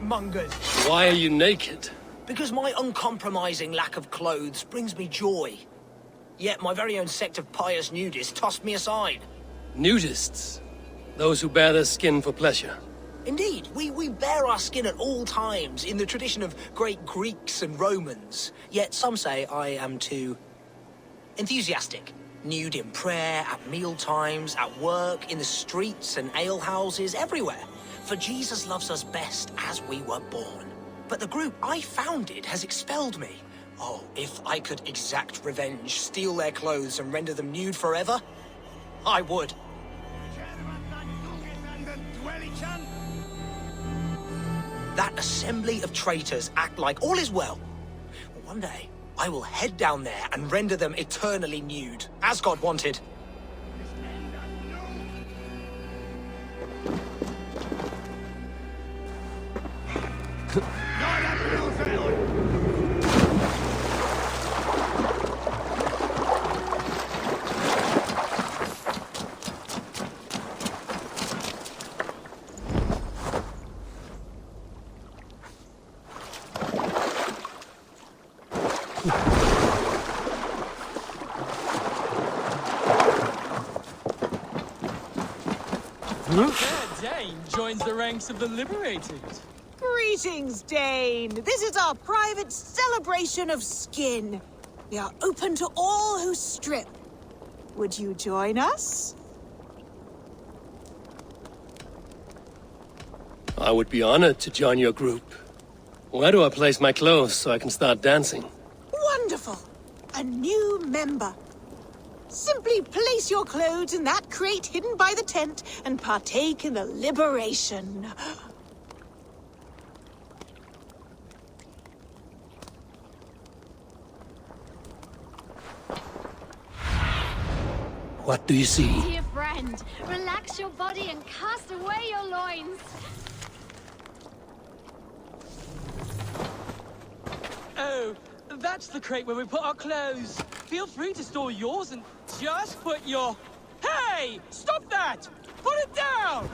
mongers. Why are you naked? Because my uncompromising lack of clothes brings me joy. Yet my very own sect of pious nudists tossed me aside. Nudists? Those who bare their skin for pleasure. Indeed, we bare our skin at all times, in the tradition of great Greeks and Romans. Yet some say I am too enthusiastic. Nude in prayer, at meal times, at work, in the streets and alehouses, everywhere. For Jesus loves us best as we were born. But the group I founded has expelled me. Oh, if I could exact revenge, steal their clothes and render them nude forever, I would. That assembly of traitors act like all is well. One day, I will head down there and render them eternally nude, as God wanted. Dane joins the ranks of the liberated. Greetings, Dane. This is our private celebration of skin. We are open to all who strip. Would you join us? I would be honored to join your group. Where do I place my clothes so I can start dancing? Wonderful. A new member. Simply place your clothes in that crate hidden by the tent and partake in the liberation. What do you see? Dear friend, relax your body and cast away your loins. Oh, that's the crate where we put our clothes. Feel free to store yours and just put your... Hey! Stop that! Put it down!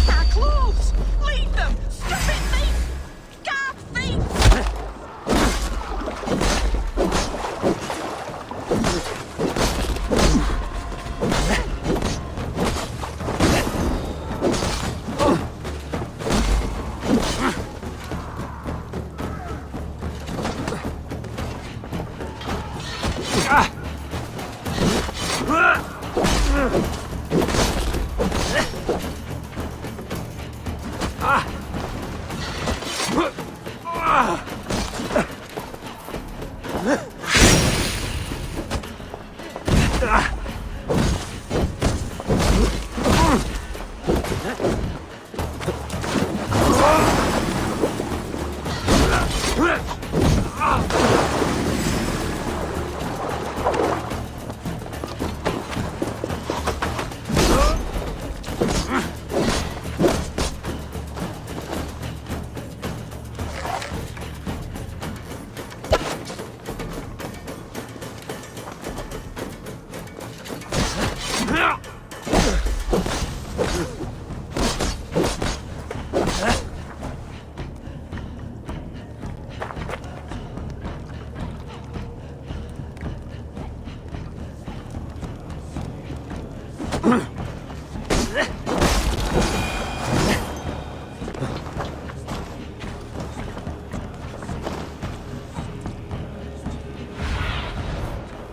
Our clothes! Leave them! Stupid thief! Gab thief!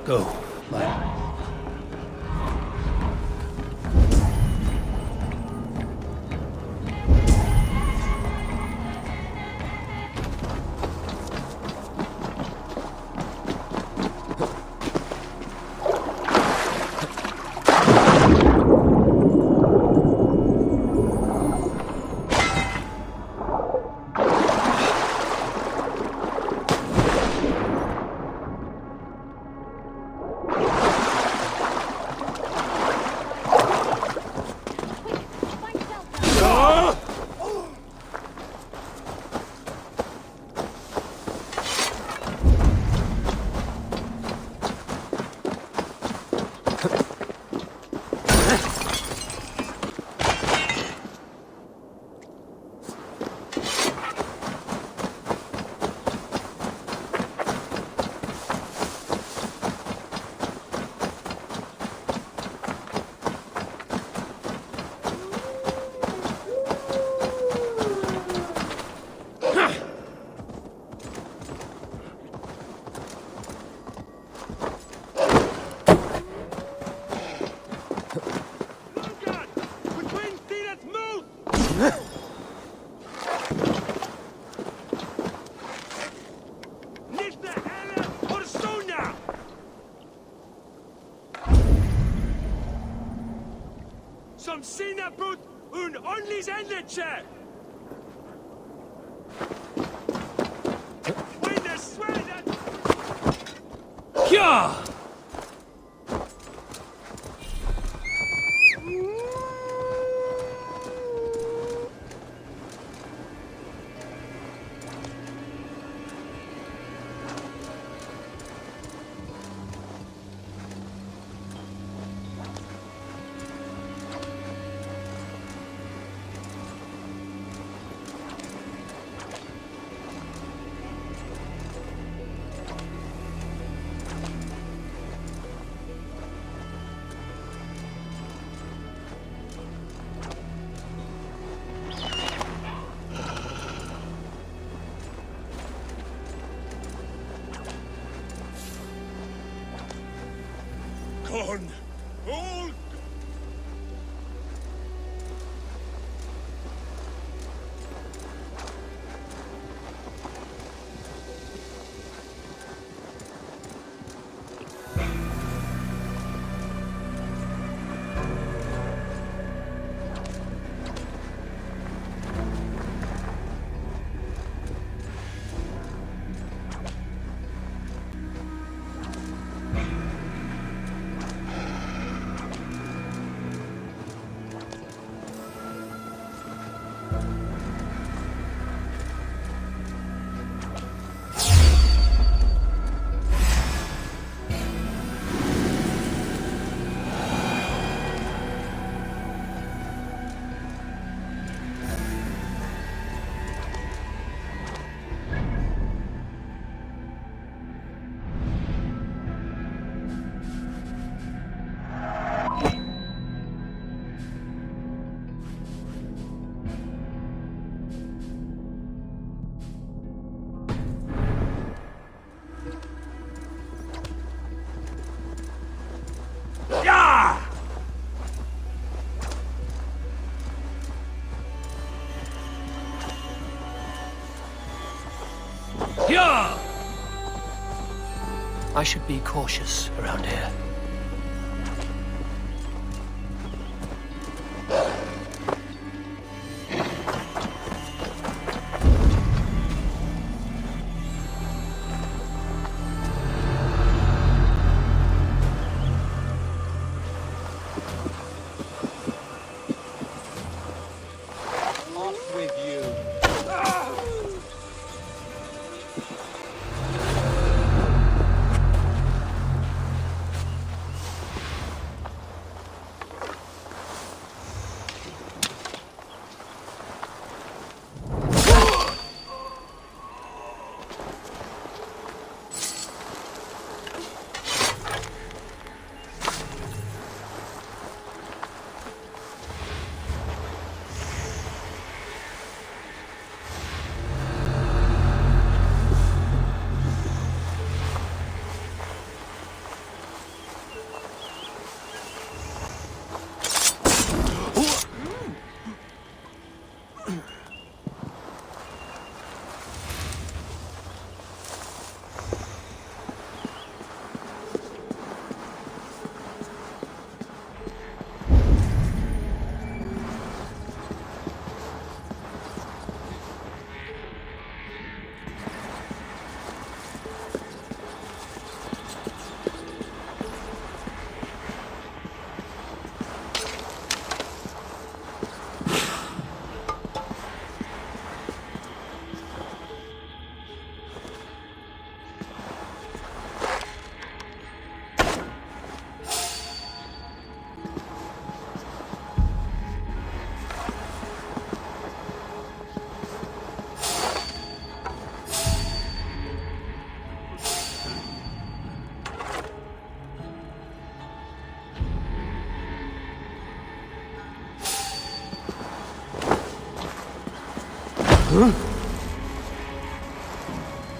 Go, Mike. Sinabut und only's Enderche! When the sweat Yeah! Con! All Yeah! I should be cautious around here. off with you!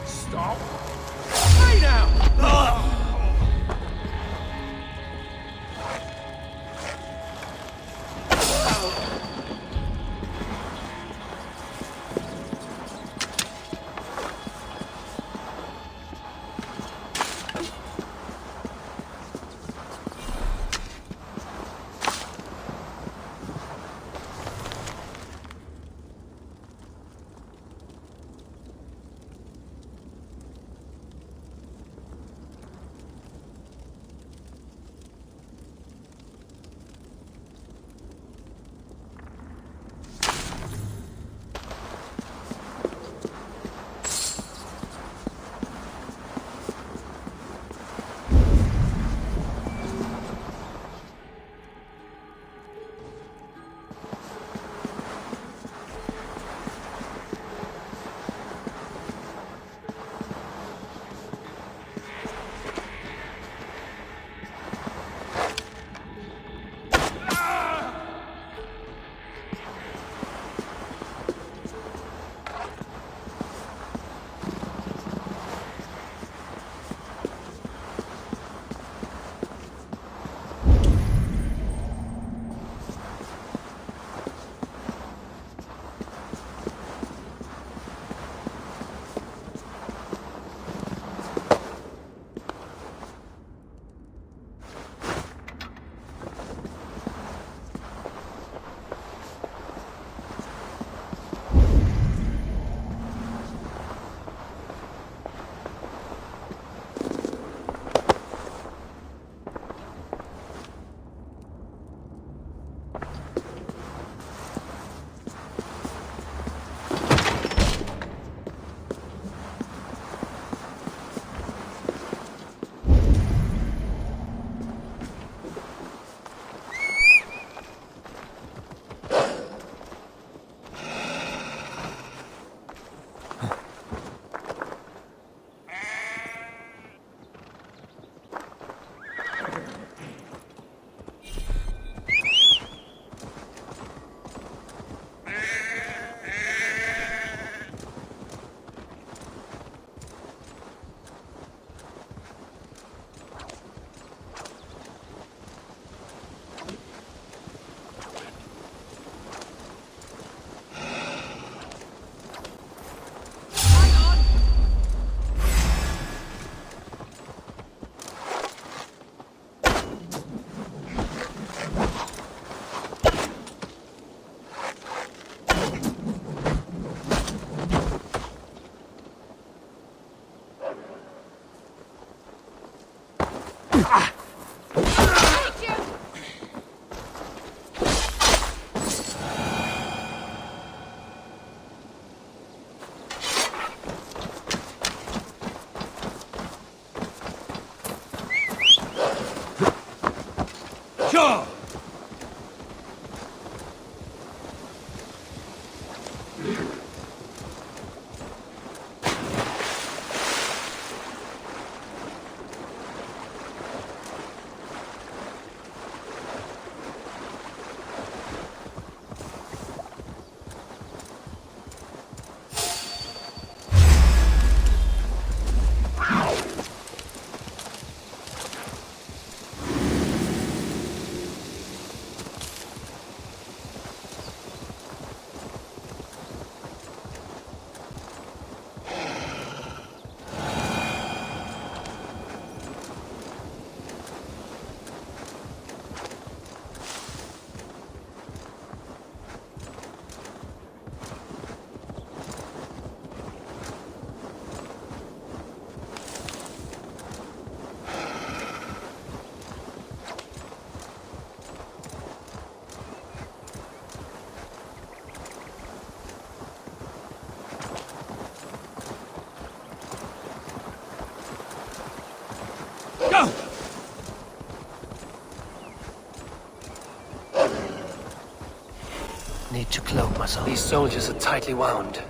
Stop! Hey now! Take you! Sure! Go! Need to cloak myself. These soldiers are tightly wound.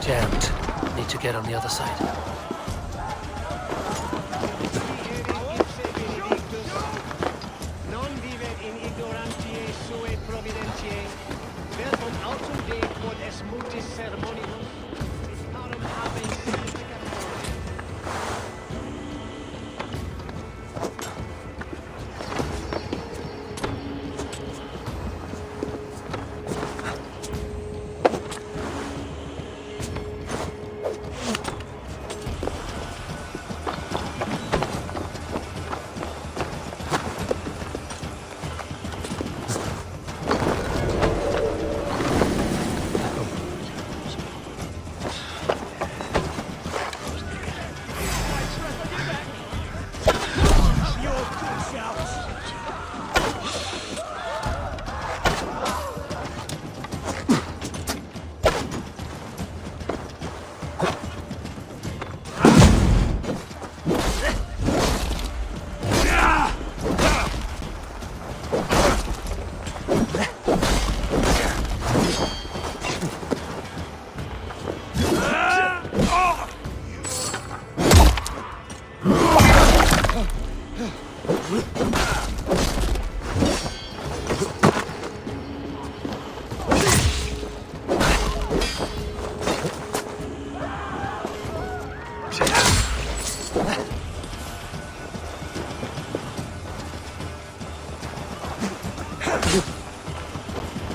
Jammed. Need to get on the other side. Non vivet in ignorantiae sue providentiae, vel vom autum Dei quod es multis sermonius, parum habens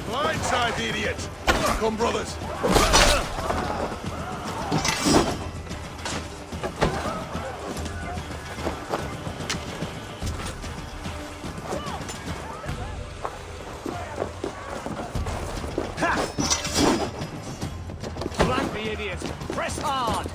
Blindside, idiot! Come, brothers! flank the idiot! Press hard!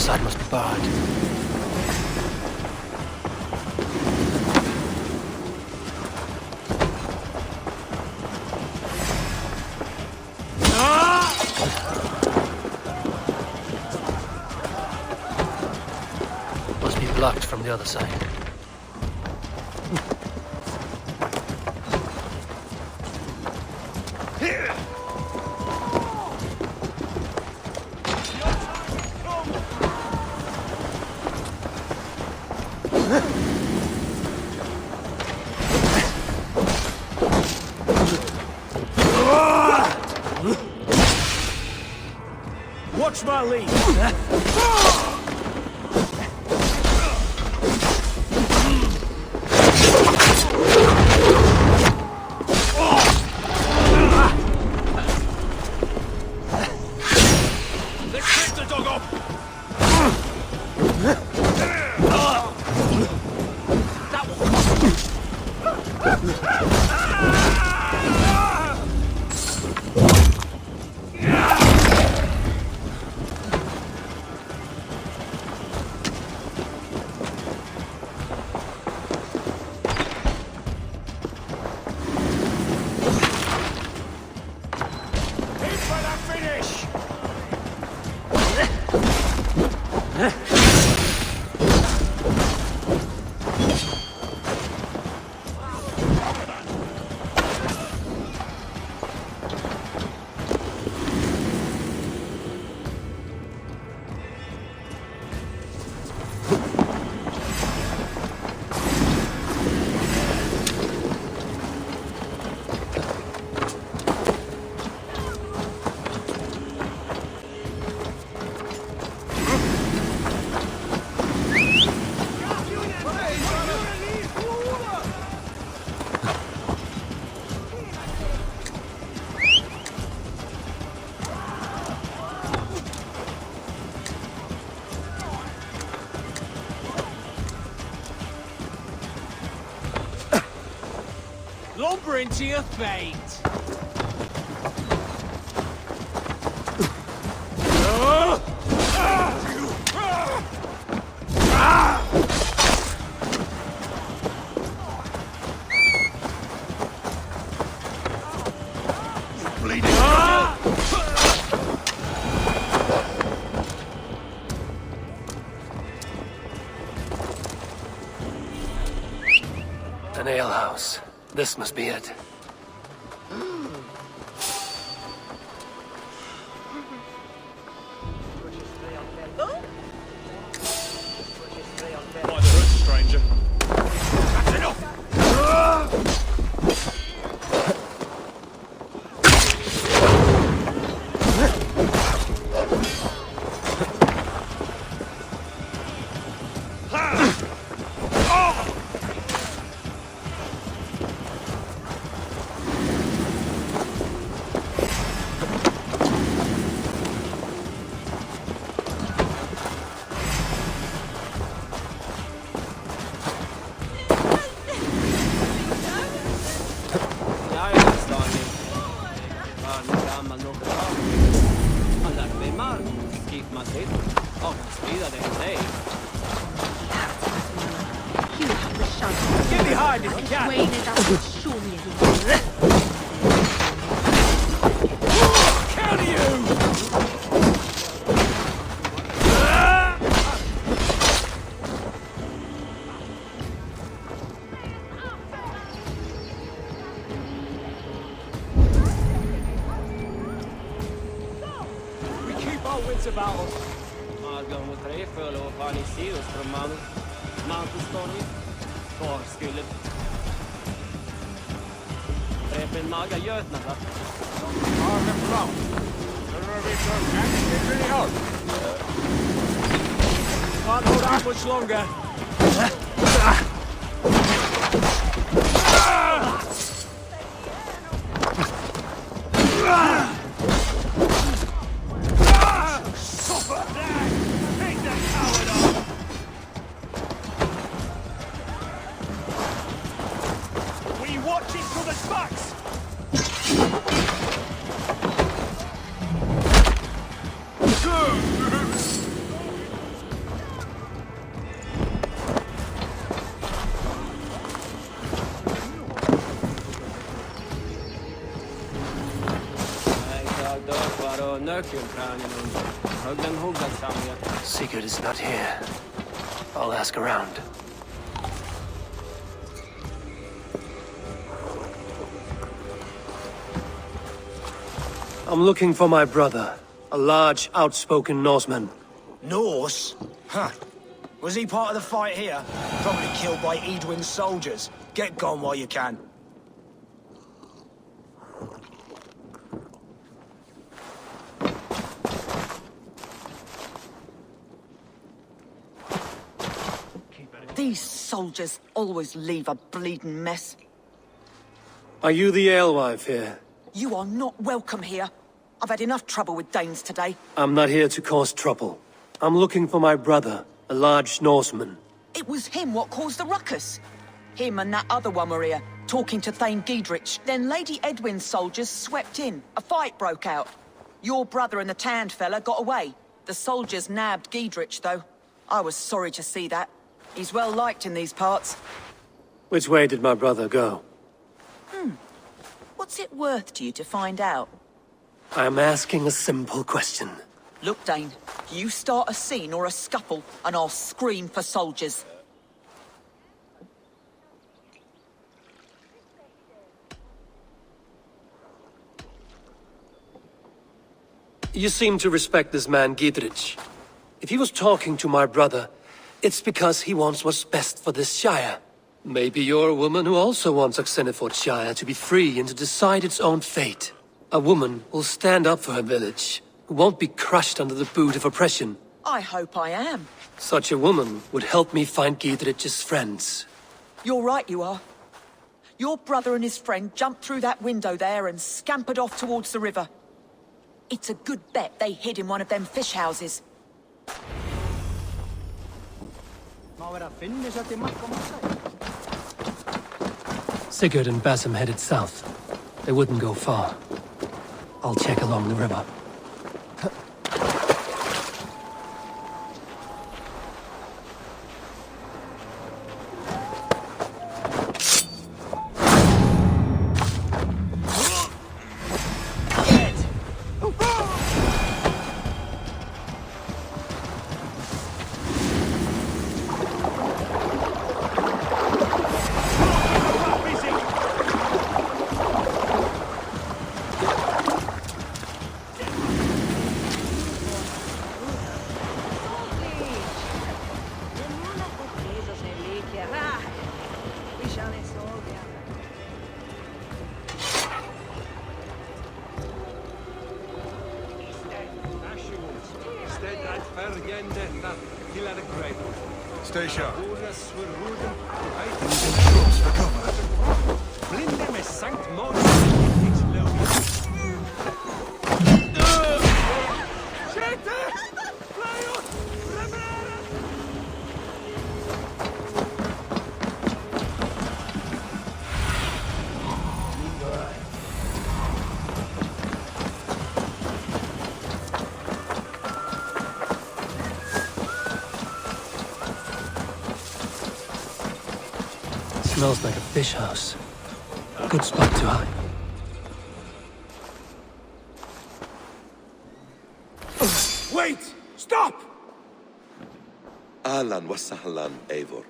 outside must be barred. Must be blocked from the other side. Watch my lead. Lumber into your fate. An alehouse. This must be it. By the hood, stranger. That's enough! Get behind if you can. Wayne is out to show me everything. Counter you! We keep our wits about us. Margam och tre föll och fan i Sirius från Mantelstorget. Kvar skulle... Repen maga götna va? Armen fram. Can't hold out much longer. We watch it till the spikes. och nökelkrönen och högg den huggat samma. Sigurd is not here. I'll ask around. I'm looking for my brother, a large, outspoken Norseman. Norse? Huh. Was he part of the fight here? Probably killed by Edwin's soldiers. Get gone while you can. These soldiers always leave a bleeding mess. Are you the alewife here? You are not welcome here. I've had enough trouble with Danes today. I'm not here to cause trouble. I'm looking for my brother, a large Norseman. It was him what caused the ruckus. Him and that other one were here, talking to Thane Giedrich. Then Lady Edwin's soldiers swept in. A fight broke out. Your brother and the tanned fella got away. The soldiers nabbed Giedrich, though. I was sorry to see that. He's well liked in these parts. Which way did my brother go? What's it worth to you to find out? I'm asking a simple question. Look, Dane, you start a scene or a scuffle, and I'll scream for soldiers. You seem to respect this man, Giedrich. If he was talking to my brother, it's because he wants what's best for this Shire. Maybe you're a woman who also wants Oxenford Shire to be free and to decide its own fate. A woman who'll stand up for her village, who won't be crushed under the boot of oppression. I hope I am. Such a woman would help me find Giedrich's friends. You're right, you are. Your brother and his friend jumped through that window there and scampered off towards the river. It's a good bet they hid in one of them fish houses. Sigurd and Basim headed south. They wouldn't go far. I'll check along the river. Stay sharp. Smells like a fish house. Good spot to hide. Wait! Stop! Ahlan wa sahlan, Eivor.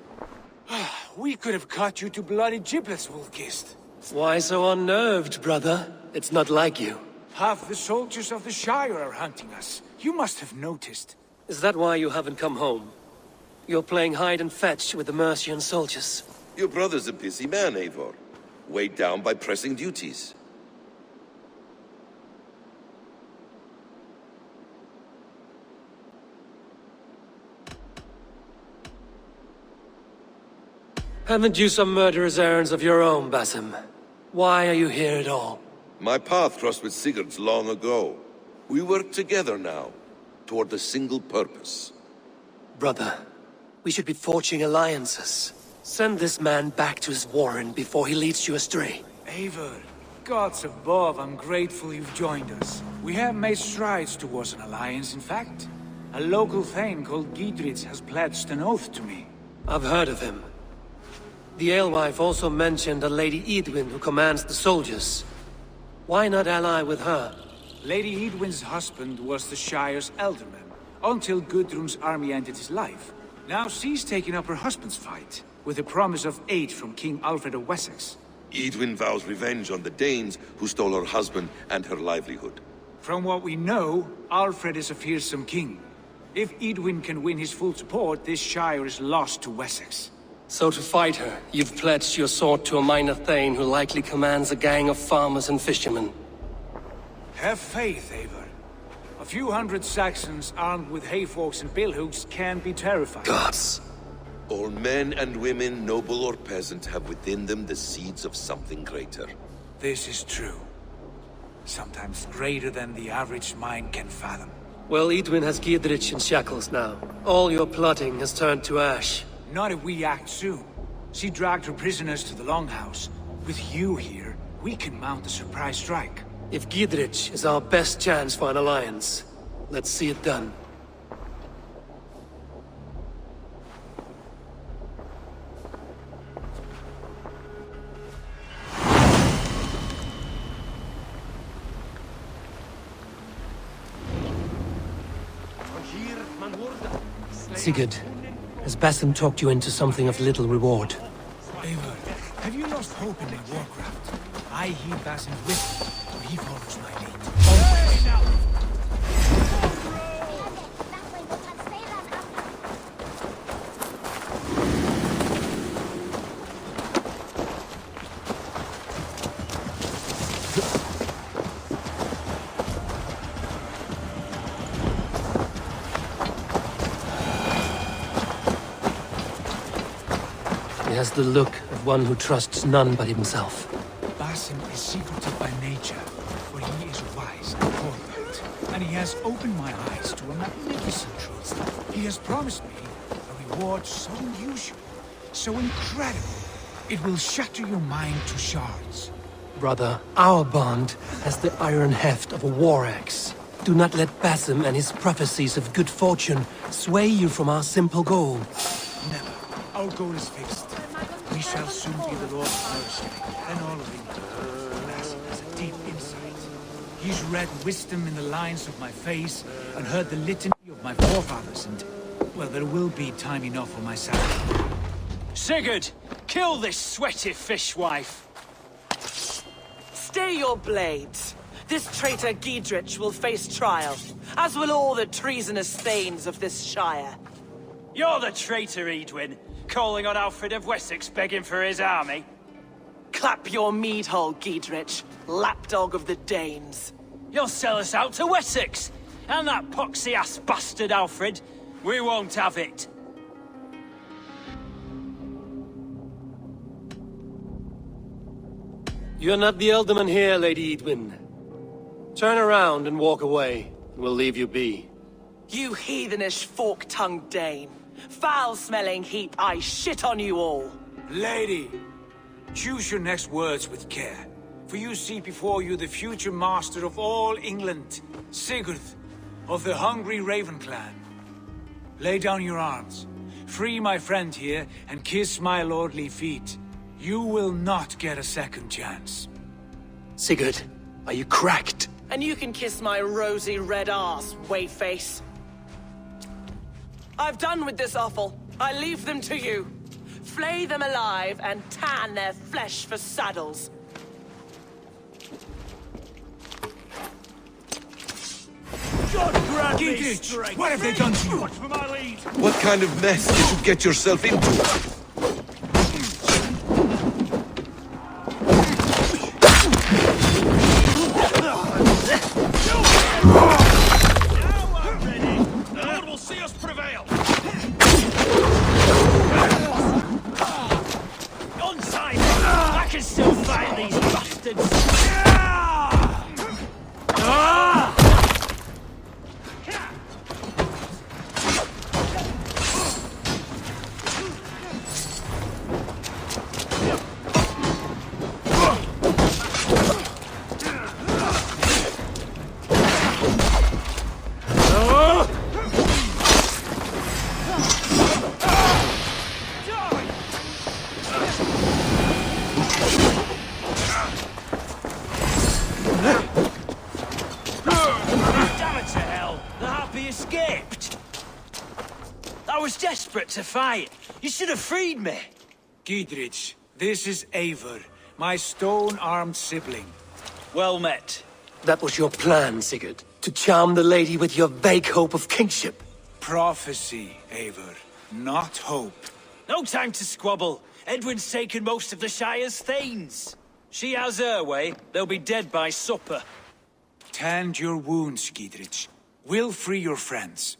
We could have cut you to bloody giblets, Wolfkist. Why so unnerved, brother? It's not like you. Half the soldiers of the Shire are hunting us. You must have noticed. Is that why you haven't come home? You're playing hide and fetch with the Mercian soldiers. Your brother's a busy man, Eivor. Weighed down by pressing duties. Haven't you some murderous errands of your own, Basim? Why are you here at all? My path crossed with Sigurd's long ago. We work together now, toward a single purpose. Brother, we should be forging alliances. Send this man back to his warren before he leads you astray. Eivor, gods above, I'm grateful you've joined us. We have made strides towards an alliance, in fact. A local thane called Giedrich has pledged an oath to me. I've heard of him. The alewife also mentioned a Lady Edwin who commands the soldiers. Why not ally with her? Lady Edwin's husband was the Shire's elderman, until Gudrun's army ended his life. Now she's taking up her husband's fight, with a promise of aid from King Alfred of Wessex. Edwin vows revenge on the Danes who stole her husband and her livelihood. From what we know, Alfred is a fearsome king. If Edwin can win his full support, this Shire is lost to Wessex. So to fight her, you've pledged your sword to a minor thane who likely commands a gang of farmers and fishermen. Have faith, Eivor. A few hundred Saxons armed with hayforks and billhooks can be terrifying. Gods! All men and women, noble or peasant, have within them the seeds of something greater. This is true. Sometimes greater than the average mind can fathom. Well, Edwin has Giedrich in shackles now. All your plotting has turned to ash. Not if we act soon. She dragged her prisoners to the Longhouse. With you here, we can mount a surprise strike. If Giedrich is our best chance for an alliance, let's see it done. Sigurd, has Basim talked you into something of little reward? Eivor, have you lost hope in my warcraft? I heed Basim's wisdom, so he follows my lead. Always. He has the look of one who trusts none but himself. Basim is secretive by nature, but he is wise and forthright. And he has opened my eyes to a magnificent truth. He has promised me a reward so unusual, so incredible, it will shatter your mind to shards. Brother, our bond has the iron heft of a war axe. Do not let Basim and his prophecies of good fortune sway you from our simple goal. Never. Our goal is fixed. We shall soon be the Lord's flourishing, and all of England. Basim has a deep insight. He's read wisdom in the lines of my face, and heard the litany of my forefathers, and, well, there will be time enough for myself. Sigurd, kill this sweaty fishwife. Stay your blades. This traitor Giedrich will face trial, as will all the treasonous thanes of this shire. You're the traitor, Edwin, calling on Alfred of Wessex begging for his army. Clap your mead hole, Giedrich, lapdog of the Danes. You'll sell us out to Wessex, and that poxy-ass bastard Alfred. We won't have it. You're not the Elderman here, Lady Edwin. Turn around and walk away, and we'll leave you be. You heathenish fork-tongued Dane. Foul-smelling heap, I shit on you all. Lady, choose your next words with care, for you see before you the future master of all England, Sigurd, of the hungry Raven clan. Lay down your arms, free my friend here, and kiss my lordly feet. You will not get a second chance. Sigurd, are you cracked? And you can kiss my rosy red arse, wayface. I've done with this offal. I leave them to you. Flay them alive and tan their flesh for saddles. God grant me Giedrich, strength. what have they done to you? Watch for my lead. What kind of mess did you get yourself into? desperate to fight. You should have freed me. Giedrich, this is Eivor, my stone-armed sibling. Well met. That was your plan, Sigurd. To charm the lady with your vague hope of kingship. Prophecy, Eivor, not hope. No time to squabble. Edwin's taken most of the Shire's thanes. She has her way. They'll be dead by supper. Tend your wounds, Giedrich. We'll free your friends.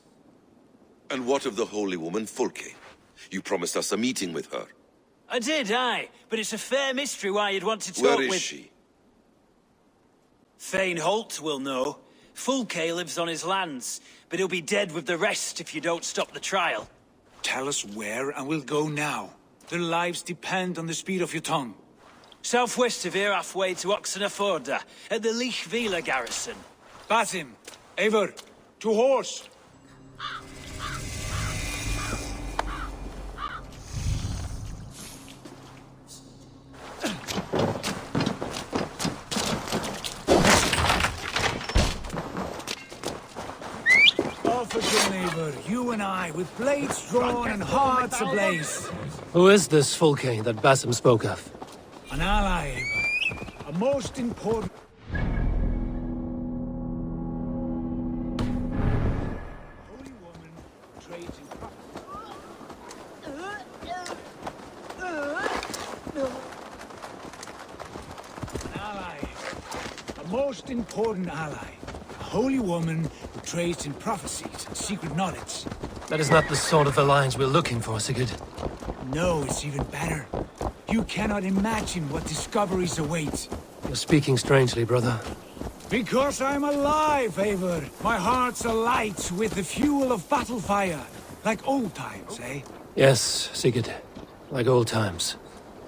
And what of the holy woman Fulke? You promised us a meeting with her. I did, aye. But it's a fair mystery why you'd want to talk Where with... is she? Thane Holt will know. Fulke lives on his lands, but he'll be dead with the rest if you don't stop the trial. Tell us where, and we'll go now. Their lives depend on the speed of your tongue. Southwest of here, halfway to Oxenaforda, at the Lichvila garrison. Basim, Eivor, to horse! Off again, Eivor, you and I, with blades drawn and hearts ablaze. Who is this Fulke that Basim spoke of? An ally, Eivor. A most important... Holy woman trades in... An ally, Eivor. A most important ally. A holy woman who trades in prophecies and secret knowledge. That is not the sort of alliance we're looking for, Sigurd. No, it's even better. You cannot imagine what discoveries await. You're speaking strangely, brother. Because I'm alive, Eivor. My heart's alight with the fuel of battle fire. Like old times, eh? Yes, Sigurd. Like old times.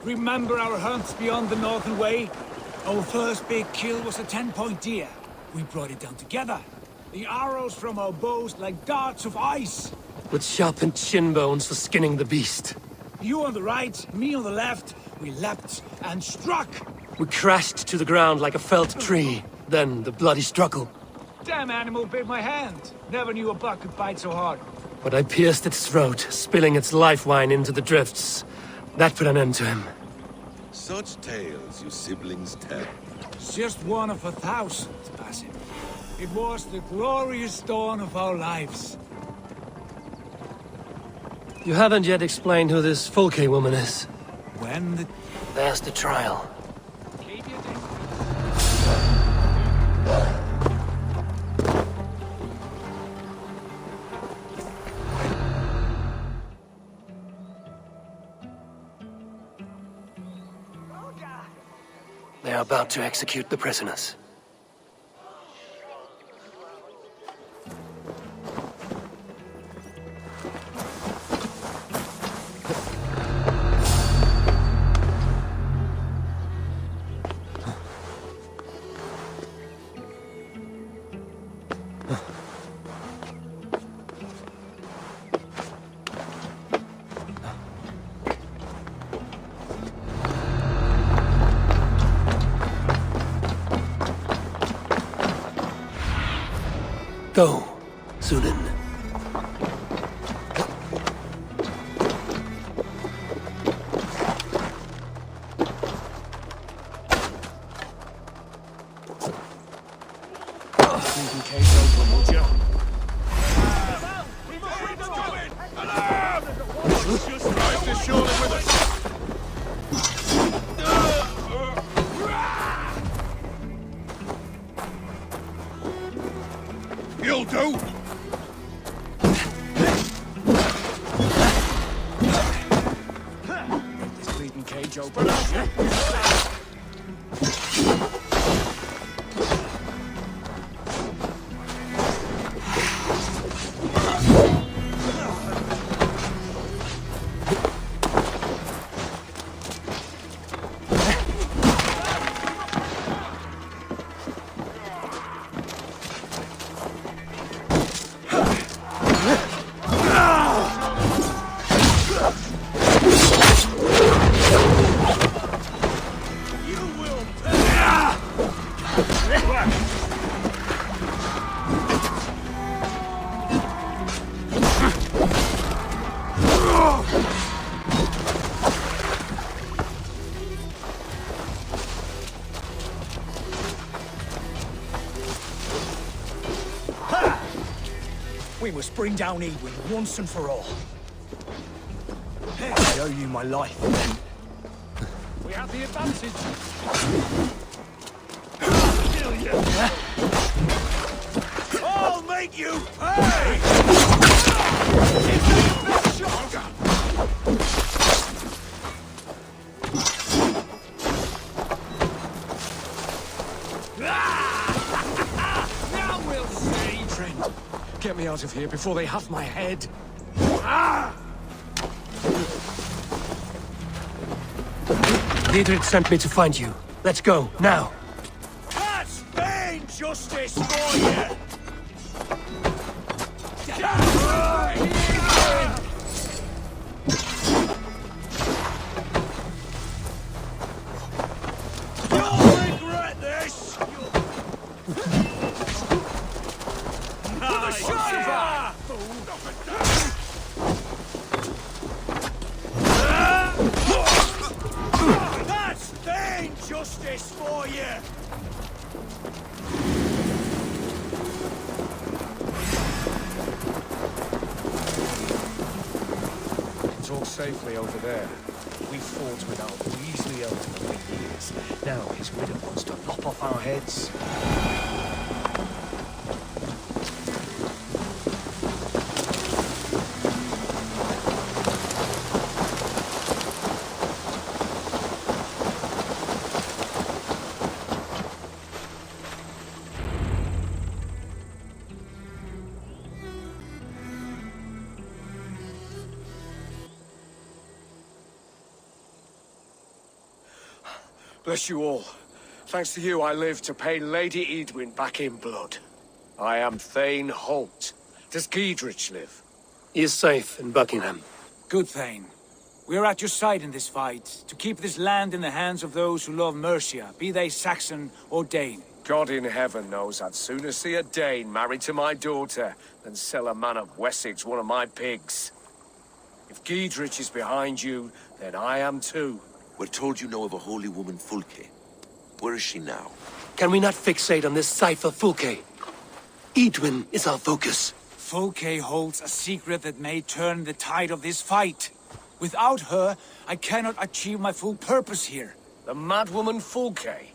Remember our hunts beyond the Northern Way? Our first big kill was a 10-point deer. We brought it down together. The arrows from our bows like darts of ice. With sharpened shin bones for skinning the beast. You on the right, me on the left. We leapt and struck. We crashed to the ground like a felled tree. Then the bloody struggle. Damn animal bit my hand. Never knew a buck could bite so hard. But I pierced its throat, spilling its life wine into the drifts. That put an end to him. Such tales you siblings tell. It's just one of 1,000, Basim. It was the glorious dawn of our lives. You haven't yet explained who this Fulke woman is. When the... There's the trial. They are about to execute the prisoners. Go, Sunan. Keeping case open, would you? Christ is surely with us. You'll do. This bleeding cage open. We must bring down Edwin once and for all. I owe you my life. We have the advantage. I'll make you pay! Now we'll see! Trent, get me out of here before they have my head. Dietrich sent me to find you. Let's go, now. That's vain justice for you! You'll regret this! That's vain justice for you! It's all safely over there. We fought without Weasley Elder for years. Now his widow wants to lop off our heads. Bless you all. Thanks to you, I live to pay Lady Edwin back in blood. I am Thane Holt. Does Giedrich live? He is safe in Buckingham. Good, Thane. We are at your side in this fight, to keep this land in the hands of those who love Mercia, be they Saxon or Dane. God in heaven knows I'd sooner see a Dane married to my daughter than sell a man of Wessex one of my pigs. If Giedrich is behind you, then I am too. We're told you know of a holy woman, Fulke. Where is she now? Can we not fixate on this cipher, Fulke? Edwin is our focus. Fulke holds a secret that may turn the tide of this fight. Without her, I cannot achieve my full purpose here. The madwoman Fulke?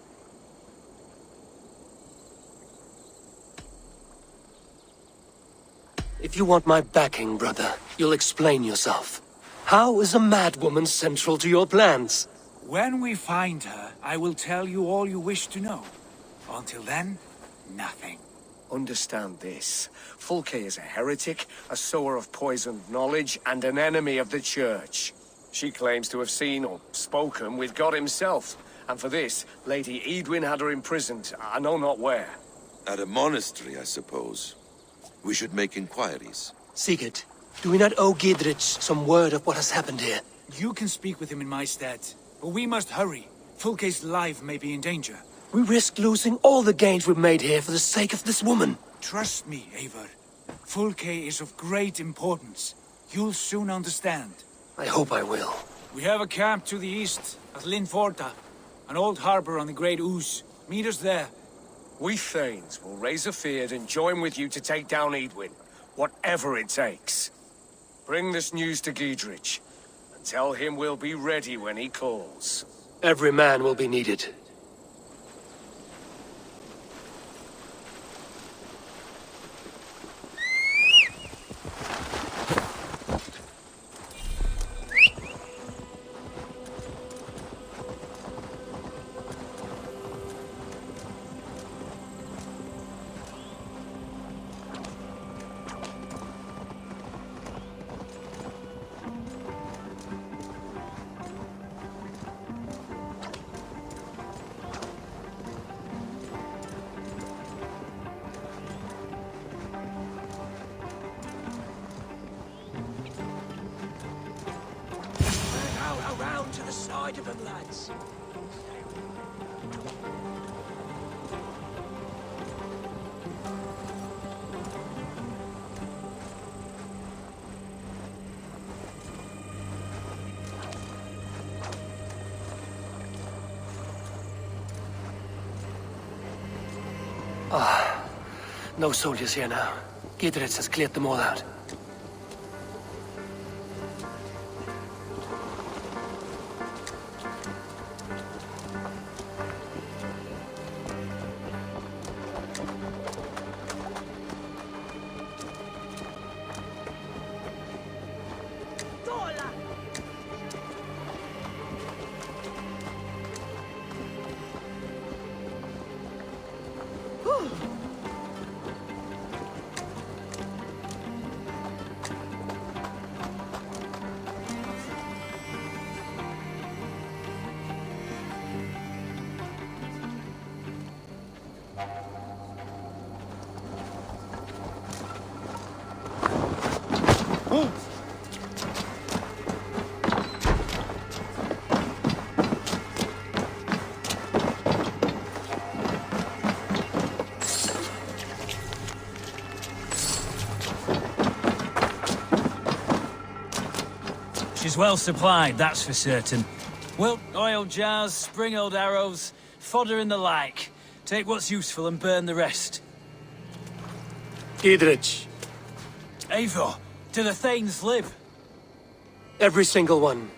If you want my backing, brother, you'll explain yourself. How is a madwoman central to your plans? When we find her, I will tell you all you wish to know. Until then, nothing. Understand this. Fulke is a heretic, a sower of poisoned knowledge, and an enemy of the Church. She claims to have seen or spoken with God himself, and for this, Lady Edwin had her imprisoned, I know not where. At a monastery, I suppose. We should make inquiries. Sigurd, do we not owe Giedrich some word of what has happened here? You can speak with him in my stead, but we must hurry. Fulke's life may be in danger. We risk losing all the gains we've made here for the sake of this woman. Trust me, Eivor. Fulke is of great importance. You'll soon understand. I hope I will. We have a camp to the east, at Linforta. An old harbor on the Great Ouse. Meet us there. We Thanes will raise a feard and join with you to take down Edwin, whatever it takes. Bring this news to Giedrich, and tell him we'll be ready when he calls. Every man will be needed. Around to the side of them, lads. No soldiers here now. Gidritz has cleared them all out. She's well supplied, that's for certain. Wilt oil jars, spring-oiled arrows, fodder and the like. Take what's useful and burn the rest. Gidritch. Eivor, do the Thanes live? Every single one.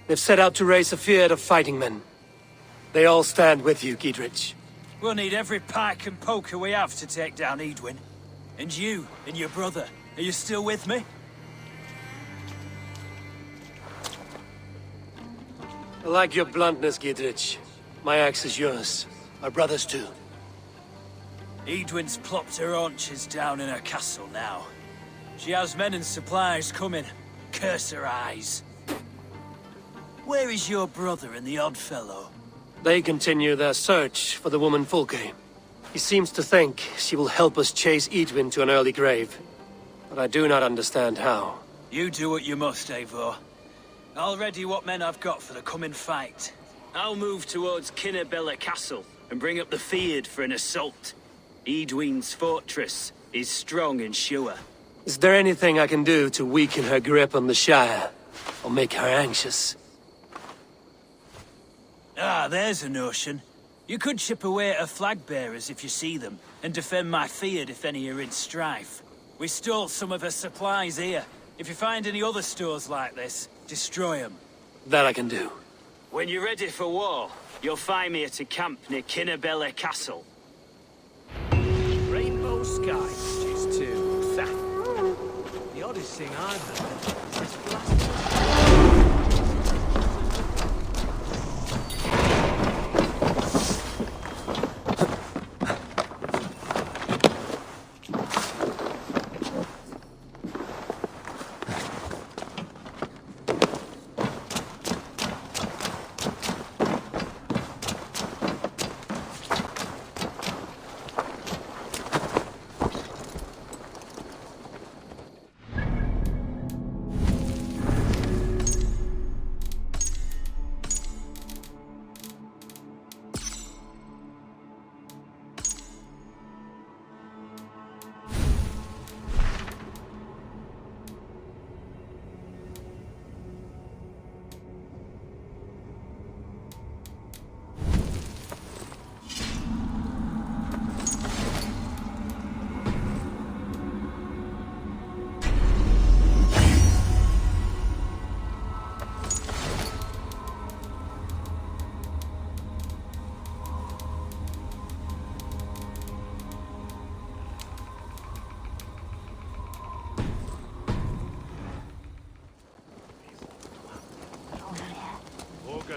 They've set out to raise a fear of fighting men. They all stand with you, Gidritch. We'll need every pike and poker we have to take down Edwin. And you, and your brother, are you still with me? I like your bluntness, Gidritch. My axe is yours. Our brothers too. Edwin's plopped her haunches down in her castle now. She has men and supplies coming. Curse her eyes. Where is your brother and the odd fellow? They continue their search for the woman Fulke. He seems to think she will help us chase Edwin to an early grave. But I do not understand how. You do what you must, Eivor. I'll ready what men I've got for the coming fight. I'll move towards Kinnebella Castle and bring up the Fyrd for an assault. Edwin's fortress is strong and sure. Is there anything I can do to weaken her grip on the Shire? Or make her anxious? Ah, there's a notion. You could chip away at her flag-bearers if you see them, and defend my Fyrd if any are in strife. We stole some of her supplies here. If you find any other stores like this, destroy them. That I can do. When you're ready for war, you'll find me at a camp near Kinnebella Castle. Rainbow sky is too. The oddest thing I've heard is this blasted.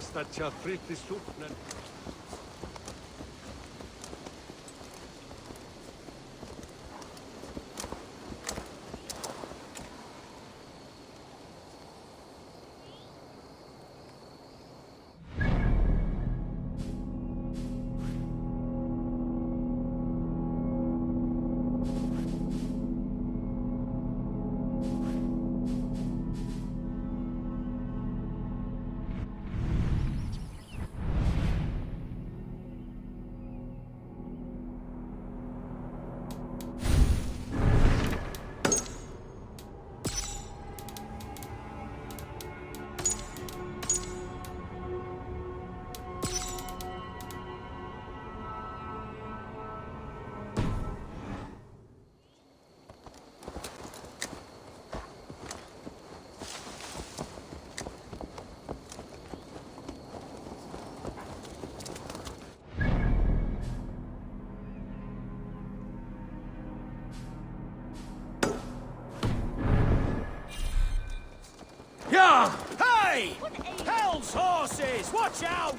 Staccia fritti suppen. Hell's horses! Watch out!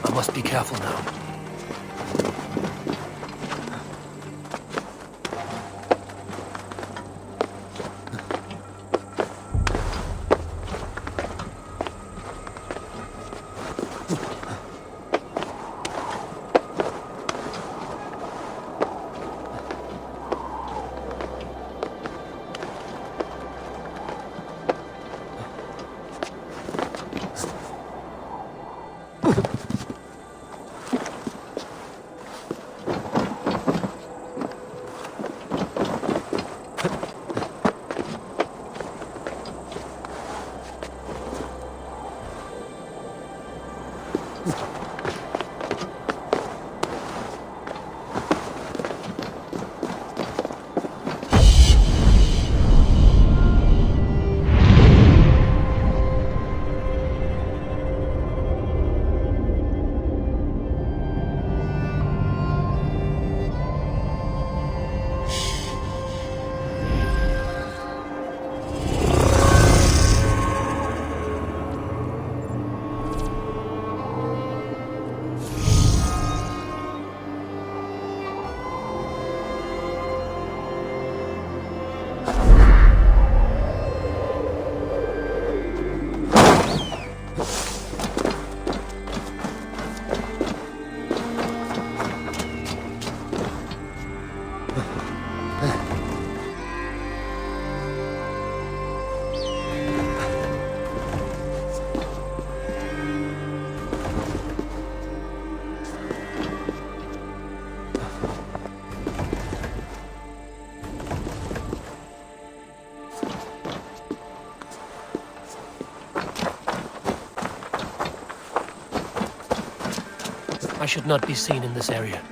I must be careful now. I should not be seen in this area.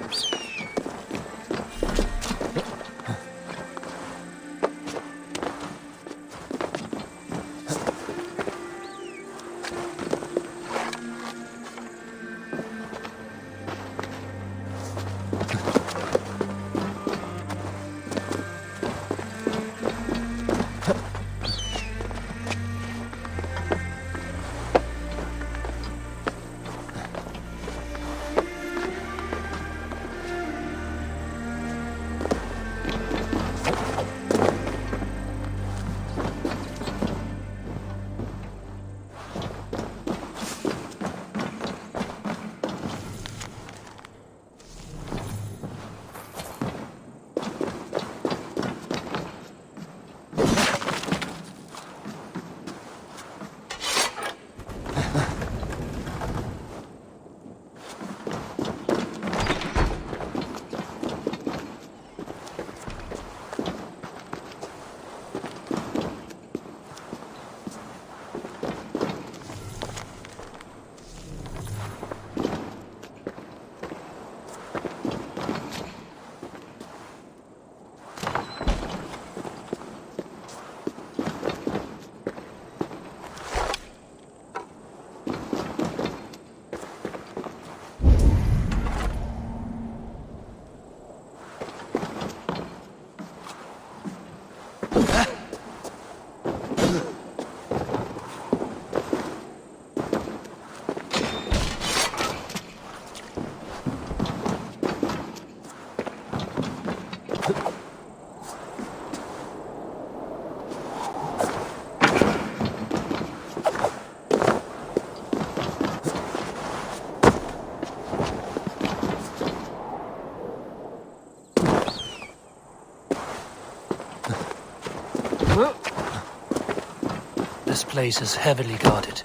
place is heavily guarded.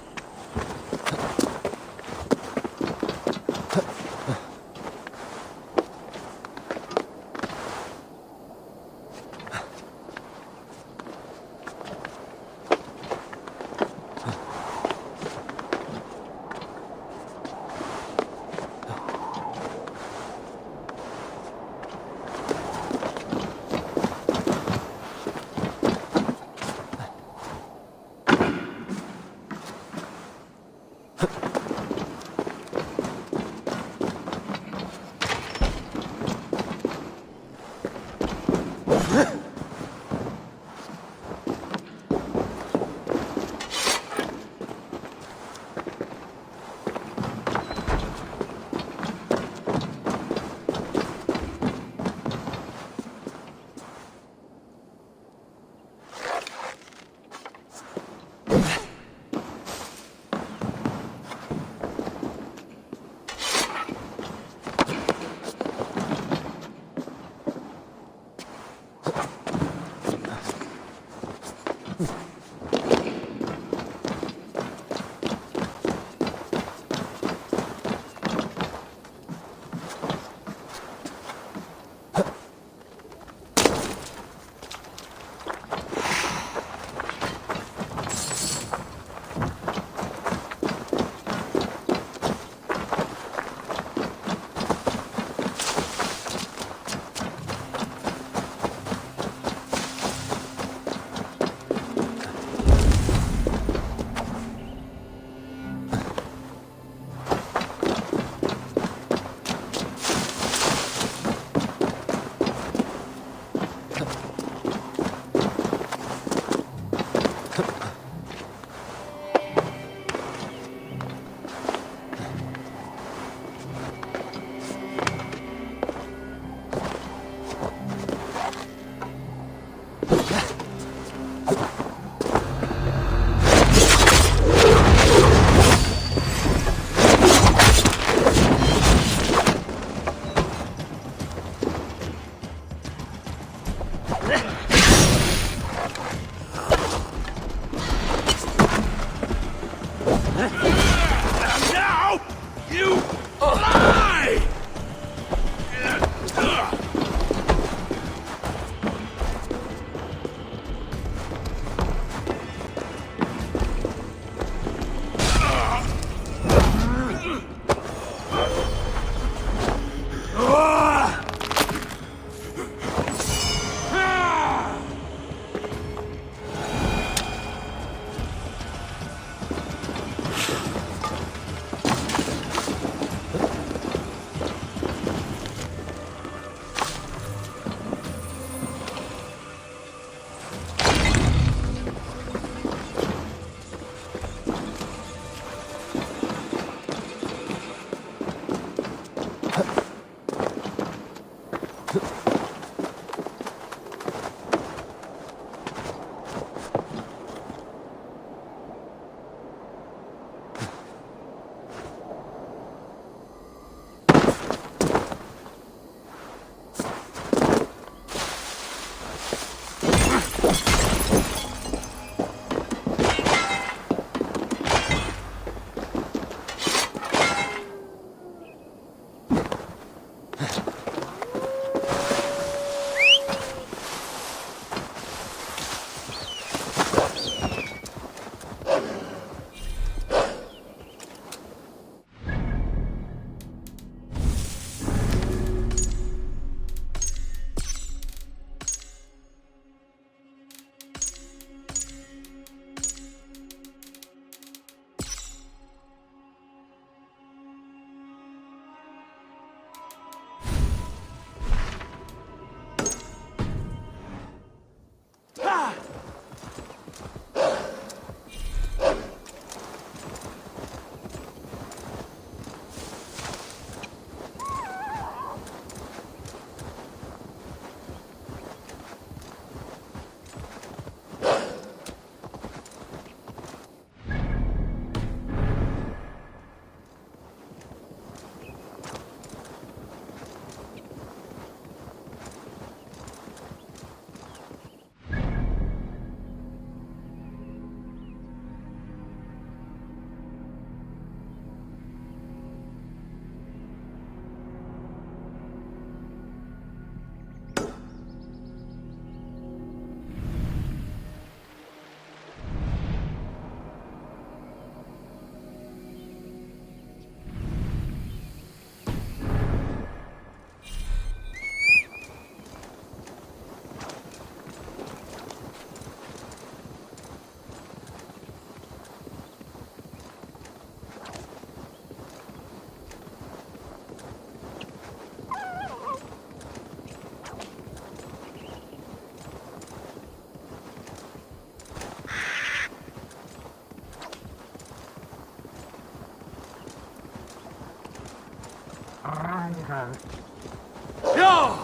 Yo!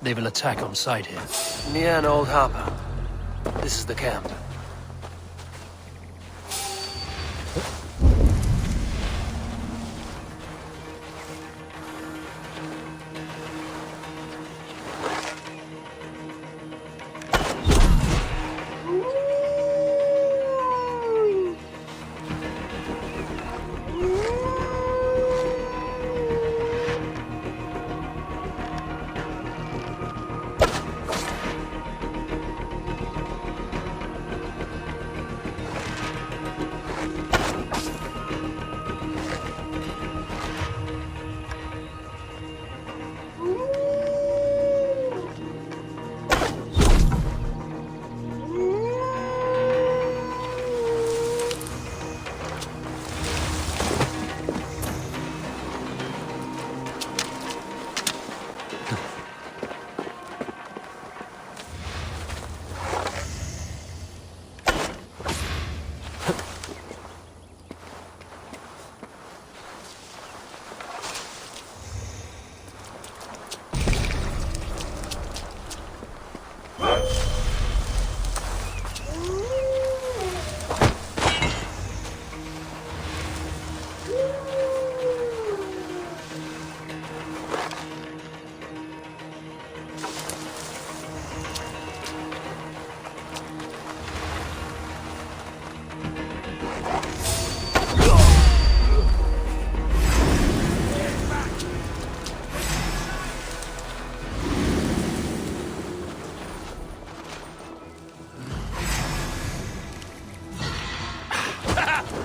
They will attack on sight here. Near an old harbor. This is the camp.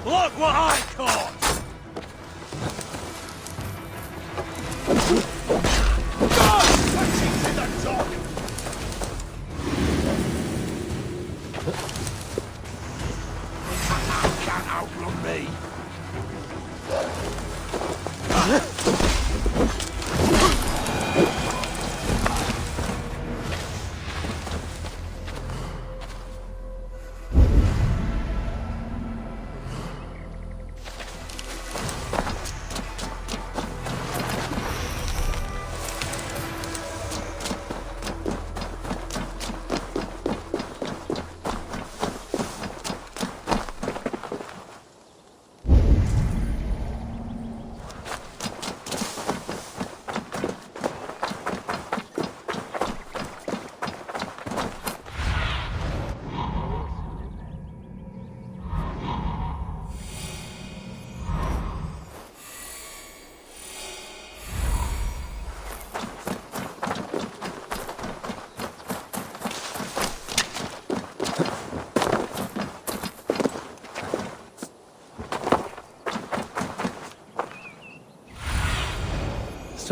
Look what I caught! God! Touching to the top! Can't outrun me!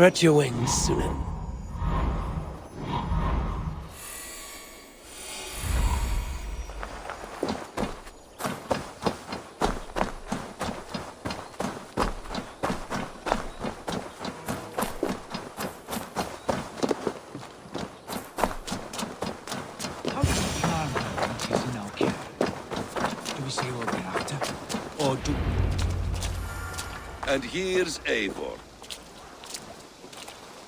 Stretch your wings, Sunan. How do we harm her when she's in our care? Do we say what we're after? Or do... And here's Eivor.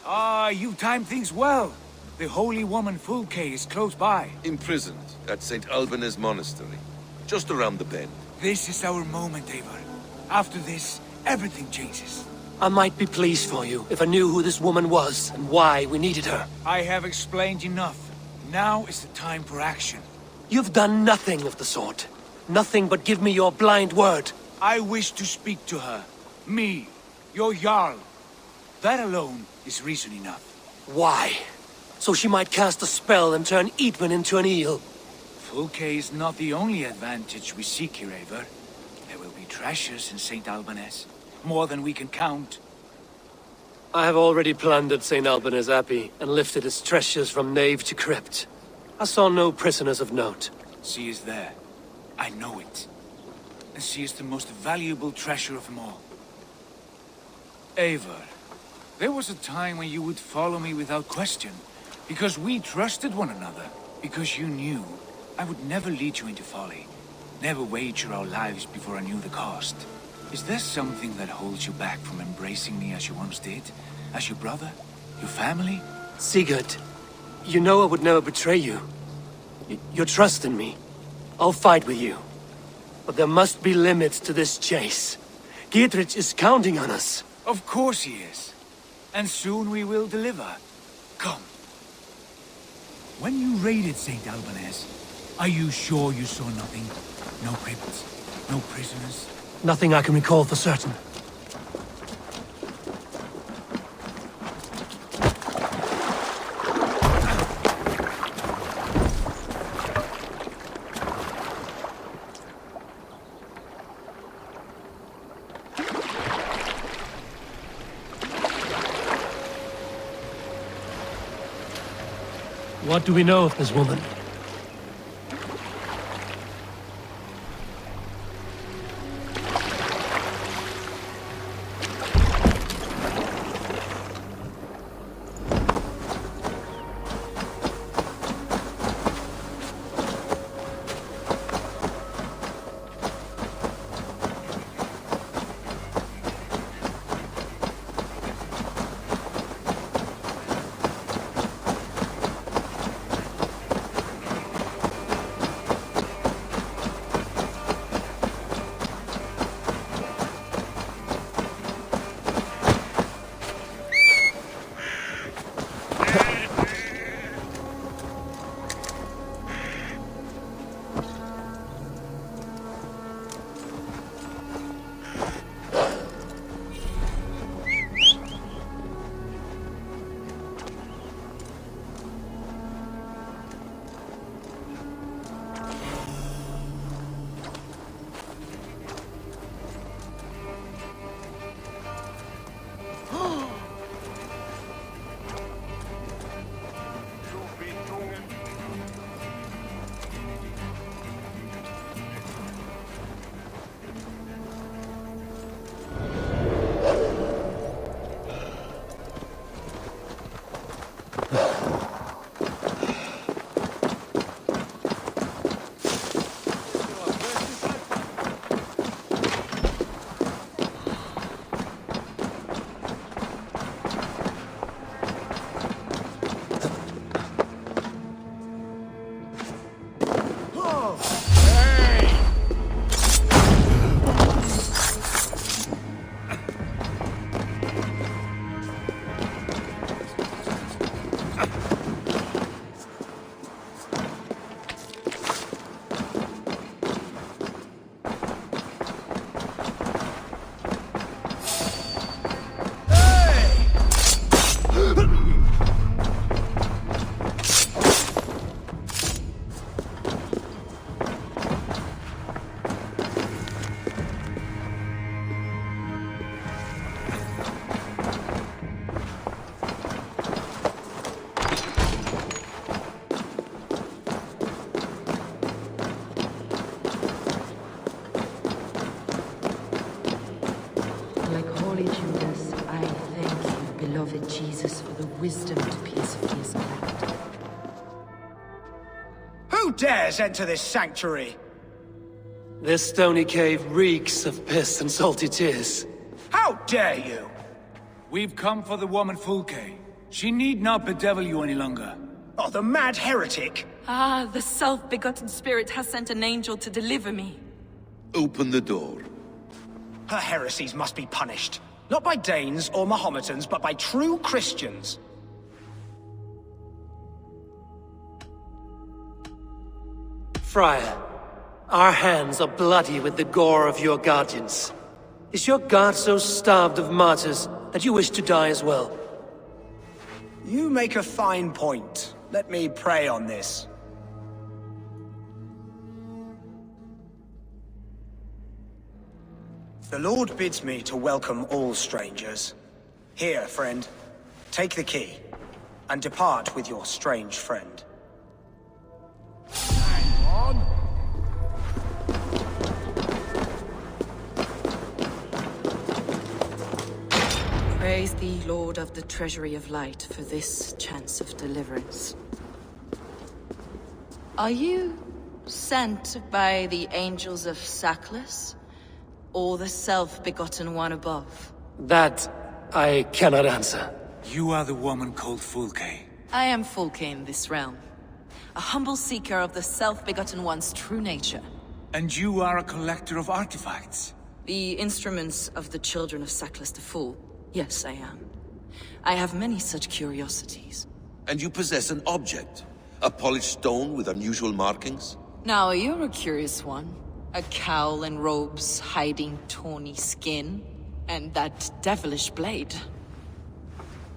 Ah, you timed things well. The holy woman Fulke is close by. Imprisoned at St. Alban's Monastery, just around the bend. This is our moment, Eivor. After this, everything changes. I might be pleased for you if I knew who this woman was and why we needed her. I have explained enough. Now is the time for action. You've done nothing of the sort. Nothing but give me your blind word. I wish to speak to her. Me, your Jarl. That alone is reason enough. Why? So she might cast a spell and turn Eatman into an eel. Fulke is not the only advantage we seek here, Eivor. There will be treasures in St. Albanese. More than we can count. I have already plundered St. Albanese Abbey and lifted its treasures from nave to crypt. I saw no prisoners of note. She is there. I know it. And she is the most valuable treasure of them all. Eivor, there was a time when you would follow me without question. Because we trusted one another. Because you knew I would never lead you into folly. Never wager our lives before I knew the cost. Is there something that holds you back from embracing me as you once did? As your brother? Your family? Sigurd, you know I would never betray you. Your trust in me. I'll fight with you. But there must be limits to this chase. Giedrich is counting on us. Of course he is. And soon we will deliver. Come. When you raided St. Albanese, are you sure you saw nothing? No crypts? No prisoners? Nothing I can recall for certain. What do we know of this woman? wisdom to peacefully adapt. Who dares enter this sanctuary? This stony cave reeks of piss and salty tears. How dare you? We've come for the woman Fulke. She need not bedevil you any longer. Oh, the mad heretic! Ah, the self-begotten spirit has sent an angel to deliver me. Open the door. Her heresies must be punished. Not by Danes or Mahometans, but by true Christians. Friar, our hands are bloody with the gore of your guardians. Is your god so starved of martyrs that you wish to die as well? You make a fine point. Let me pray on this. The Lord bids me to welcome all strangers. Here, friend, take the key, and depart with your strange friend. Hang on. Praise thee, Lord of the Treasury of Light, for this chance of deliverance. Are you sent by the angels of Saklas, or the self-begotten one above? That I cannot answer. You are the woman called Fulke. I am Fulke in this realm, a humble seeker of the self-begotten one's true nature. And you are a collector of artifacts? The instruments of the children of Saklas the Fool. Yes, I am. I have many such curiosities. And you possess an object? A polished stone with unusual markings? Now, you're a curious one. A cowl and robes hiding tawny skin. And that devilish blade.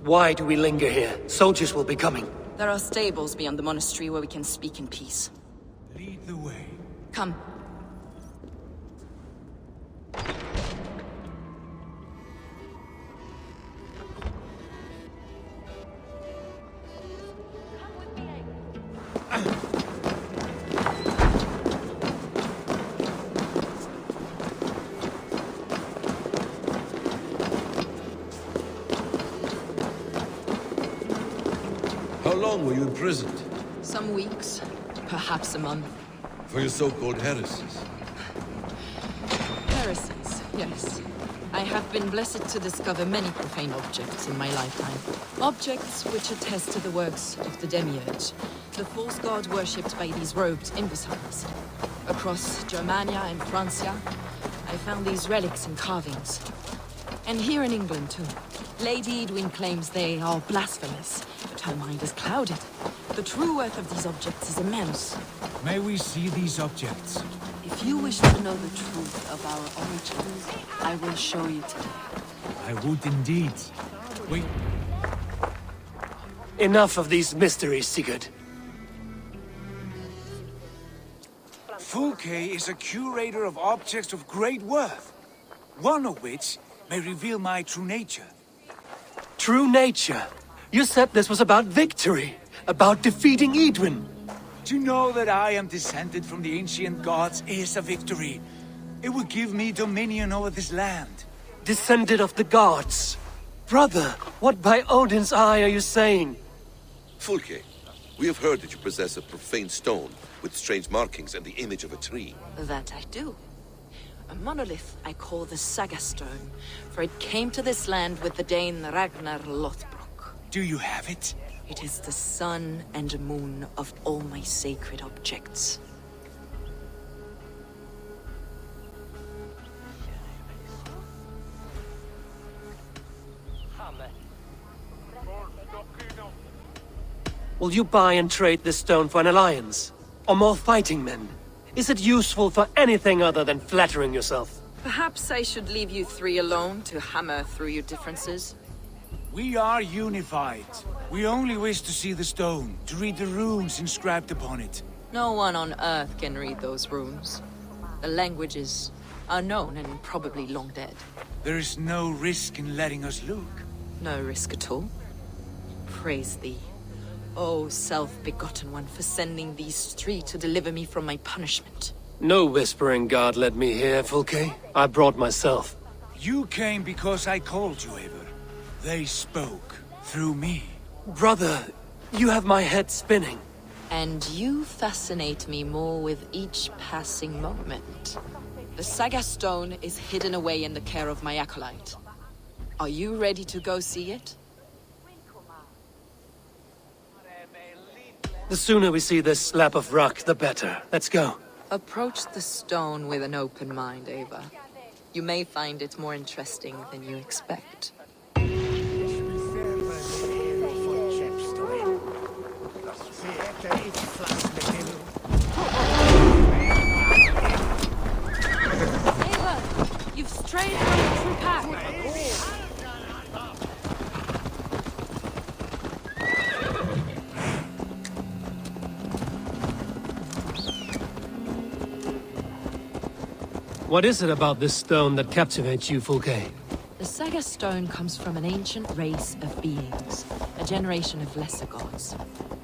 Why do we linger here? Soldiers will be coming. There are stables beyond the monastery where we can speak in peace. Lead the way. Come. How long were you imprisoned? Some weeks, perhaps a month. For your so-called heresies? Heresies, yes. I have been blessed to discover many profane objects in my lifetime. Objects which attest to the works of the Demiurge, the false god worshipped by these robed imbeciles. Across Germania and Francia, I found these relics and carvings. And here in England, too. Lady Edwin claims they are blasphemous, but her mind is clouded. The true worth of these objects is immense. May we see these objects? If you wish to know the truth of our origins, I will show you today. I would indeed. Wait. Enough of these mysteries, Sigurd. Fulke is a curator of objects of great worth, one of which may reveal my true nature. True nature? You said this was about victory, about defeating Edwin. To know that I am descended from the ancient gods is a victory. It will give me dominion over this land. Descended of the gods? Brother, what by Odin's eye are you saying? Fulke, we have heard that you possess a profane stone with strange markings and the image of a tree. That I do. A monolith I call the Saga Stone, for it came to this land with the Dane Ragnar Lothbrok. Do you have it? It is the sun and moon of all my sacred objects. Will you buy and trade this stone for an alliance? Or more fighting men? Is it useful for anything other than flattering yourself? Perhaps I should leave you three alone to hammer through your differences. We are unified. We only wish to see the stone, to read the runes inscribed upon it. No one on Earth can read those runes. The languages are known and probably long dead. There is no risk in letting us look. No risk at all. Praise thee, O self-begotten one, for sending these three to deliver me from my punishment. No whispering god led me here, Fulke. I brought myself. You came because I called you, Eivor. They spoke through me. Brother, you have my head spinning. And you fascinate me more with each passing moment. The Saga Stone is hidden away in the care of my acolyte. Are you ready to go see it? The sooner we see this slab of rock, the better. Let's go. Approach the stone with an open mind, Ava. You may find it more interesting than you expect. Ava, you've strayed from the true path. What is it about this stone that captivates you, Fulke? The Saga Stone comes from an ancient race of beings, a generation of lesser gods,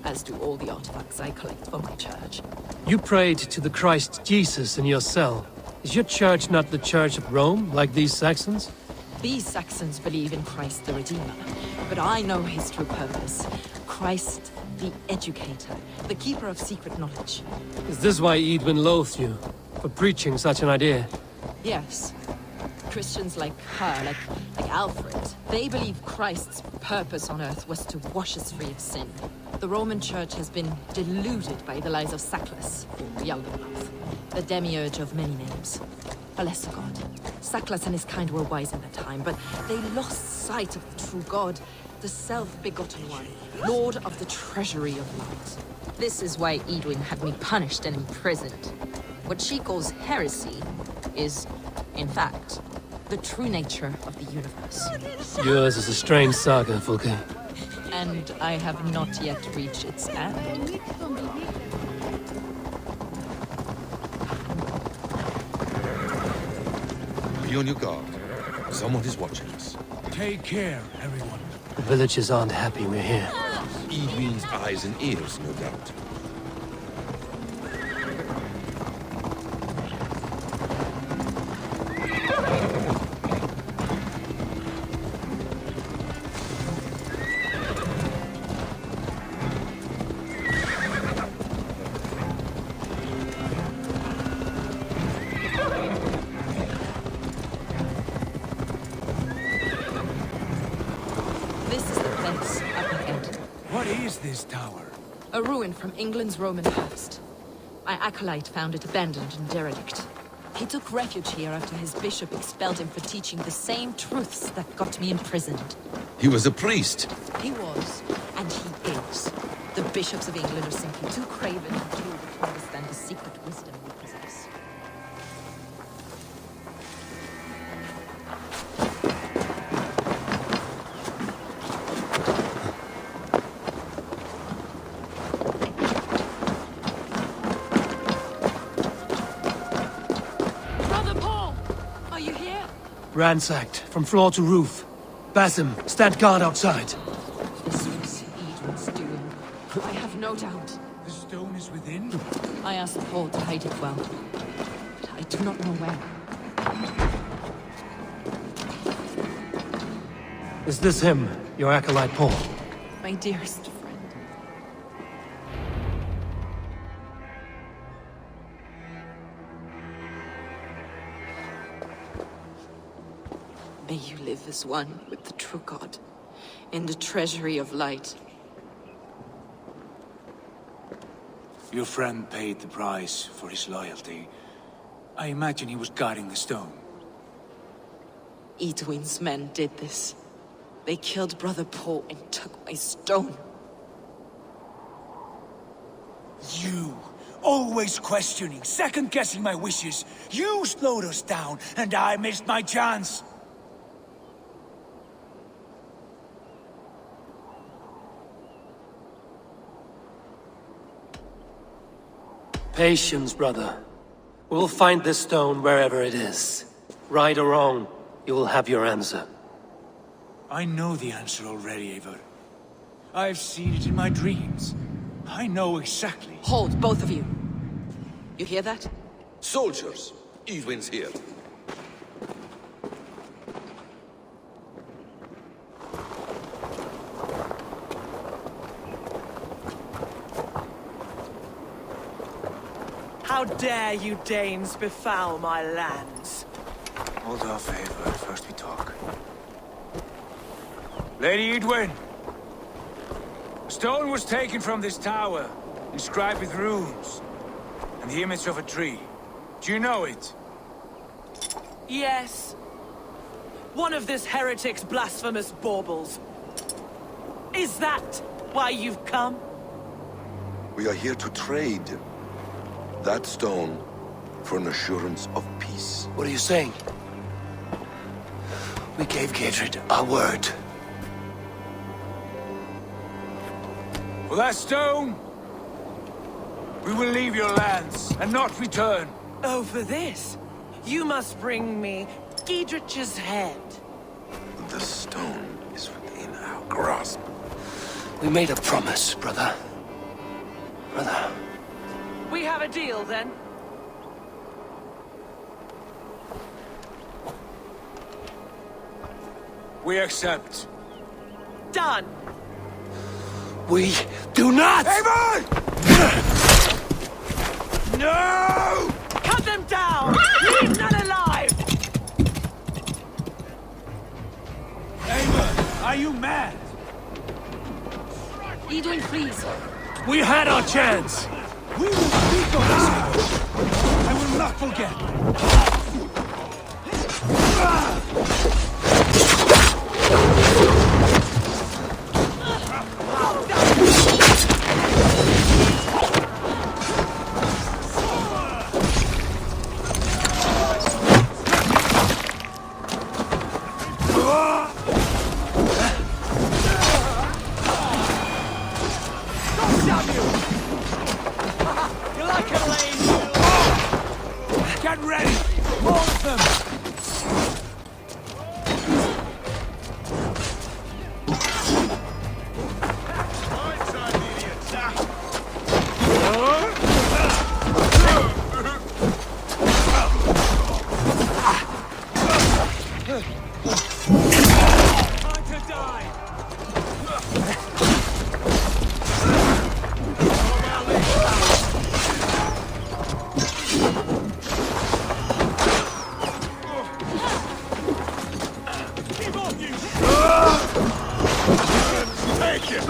as do all the artifacts I collect for my church. You prayed to the Christ Jesus in your cell. Is your church not the Church of Rome, like these Saxons? These Saxons believe in Christ the Redeemer, but I know his true purpose. Christ the Educator, the keeper of secret knowledge. Is this why Edwin loathed you? For preaching such an idea? Yes. Christians like her, like Alfred, they believe Christ's purpose on earth was to wash us free of sin. The Roman Church has been deluded by the lies of Saclas, or Yaldabaoth, the demiurge of many names. A lesser god. Saclas and his kind were wise in their time, but they lost sight of the true god, the self-begotten one, lord of the treasury of light. This is why Edwin had me punished and imprisoned. What she calls heresy is, in fact, the true nature of the universe. Yours is a strange saga, Fulke. And I have not yet reached its end. Be on your guard. Someone is watching us. Take care, everyone. The villagers aren't happy we're here. Edwin's eyes and ears, no doubt. What is this tower? A ruin from England's Roman past. My acolyte found it abandoned and derelict. He took refuge here after his bishop expelled him for teaching the same truths that got me imprisoned. He was a priest. He was, and he is. The bishops of England are simply too craven and cruel to understand the secret wisdom we possess. Ransacked, from floor to roof. Basim, stand guard outside. This was Edwin's doing. I have no doubt. The stone is within? I asked Paul to hide it well, but I do not know where. Is this him, your acolyte Paul? My dearest friend. May you live as one with the true God, in the treasury of light. Your friend paid the price for his loyalty. I imagine he was guarding the stone. Edwin's men did this. They killed Brother Paul and took my stone. You, always questioning, second-guessing my wishes. You slowed us down, and I missed my chance. Patience, brother. We'll find this stone wherever it is. Right or wrong, you will have your answer. I know the answer already, Eivor. I've seen it in my dreams. I know exactly. Hold, both of you. You hear that? Soldiers, Edwin's here. How dare you Danes befoul my lands? Hold off, Eivor. First we talk. Lady Edwin! A stone was taken from this tower, inscribed with runes, and the image of a tree. Do you know it? Yes. One of this heretic's blasphemous baubles. Is that why you've come? We are here to trade that stone for an assurance of peace. What are you saying? We gave Gatred our word. For that stone, we will leave your lands and not return. Oh, for this? You must bring me Giedrich's head. The stone is within our grasp. We made a promise, brother. Brother. We have a deal, then? We accept. Done! We do not! Eivor! No! Cut them down! Leave none alive! Eivor, are you mad? Edwin, please. We had our chance! We will speak of this, Eivor. I will not forget. Get ready! More of them! Time to die! Keep off, you! Take it!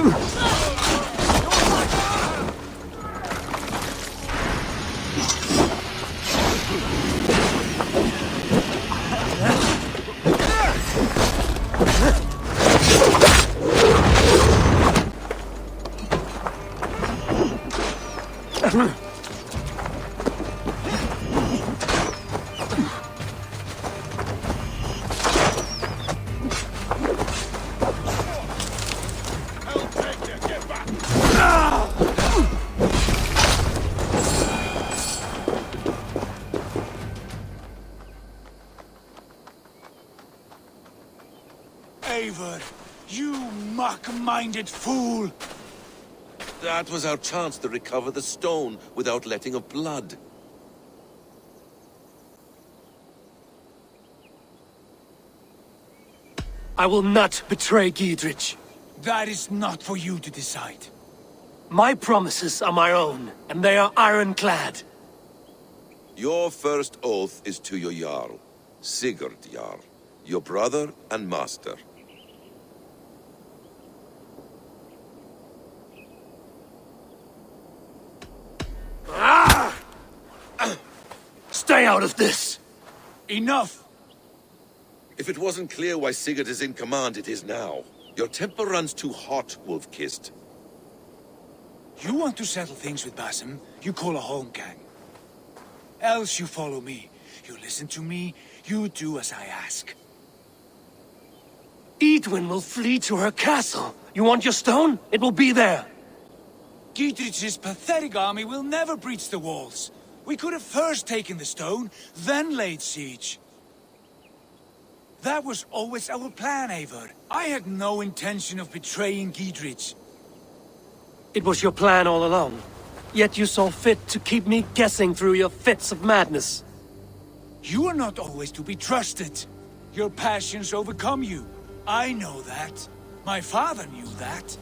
Eivor, you muck-minded fool! That was our chance to recover the stone without letting of blood. I will not betray Giedrich. That is not for you to decide. My promises are my own, and they are ironclad. Your first oath is to your Jarl, Sigurd Jarl, your brother and master. Stay out of this! Enough! If it wasn't clear why Sigurd is in command, it is now. Your temper runs too hot, Wolf-Kissed. You want to settle things with Basim, you call a holmgang. Else you follow me. You listen to me, you do as I ask. Edwin will flee to her castle. You want your stone? It will be there. Giedrich's pathetic army will never breach the walls. We could have first taken the stone, then laid siege. That was always our plan, Eivor. I had no intention of betraying Giedrich. It was your plan all along. Yet you saw fit to keep me guessing through your fits of madness. You are not always to be trusted. Your passions overcome you. I know that. My father knew that.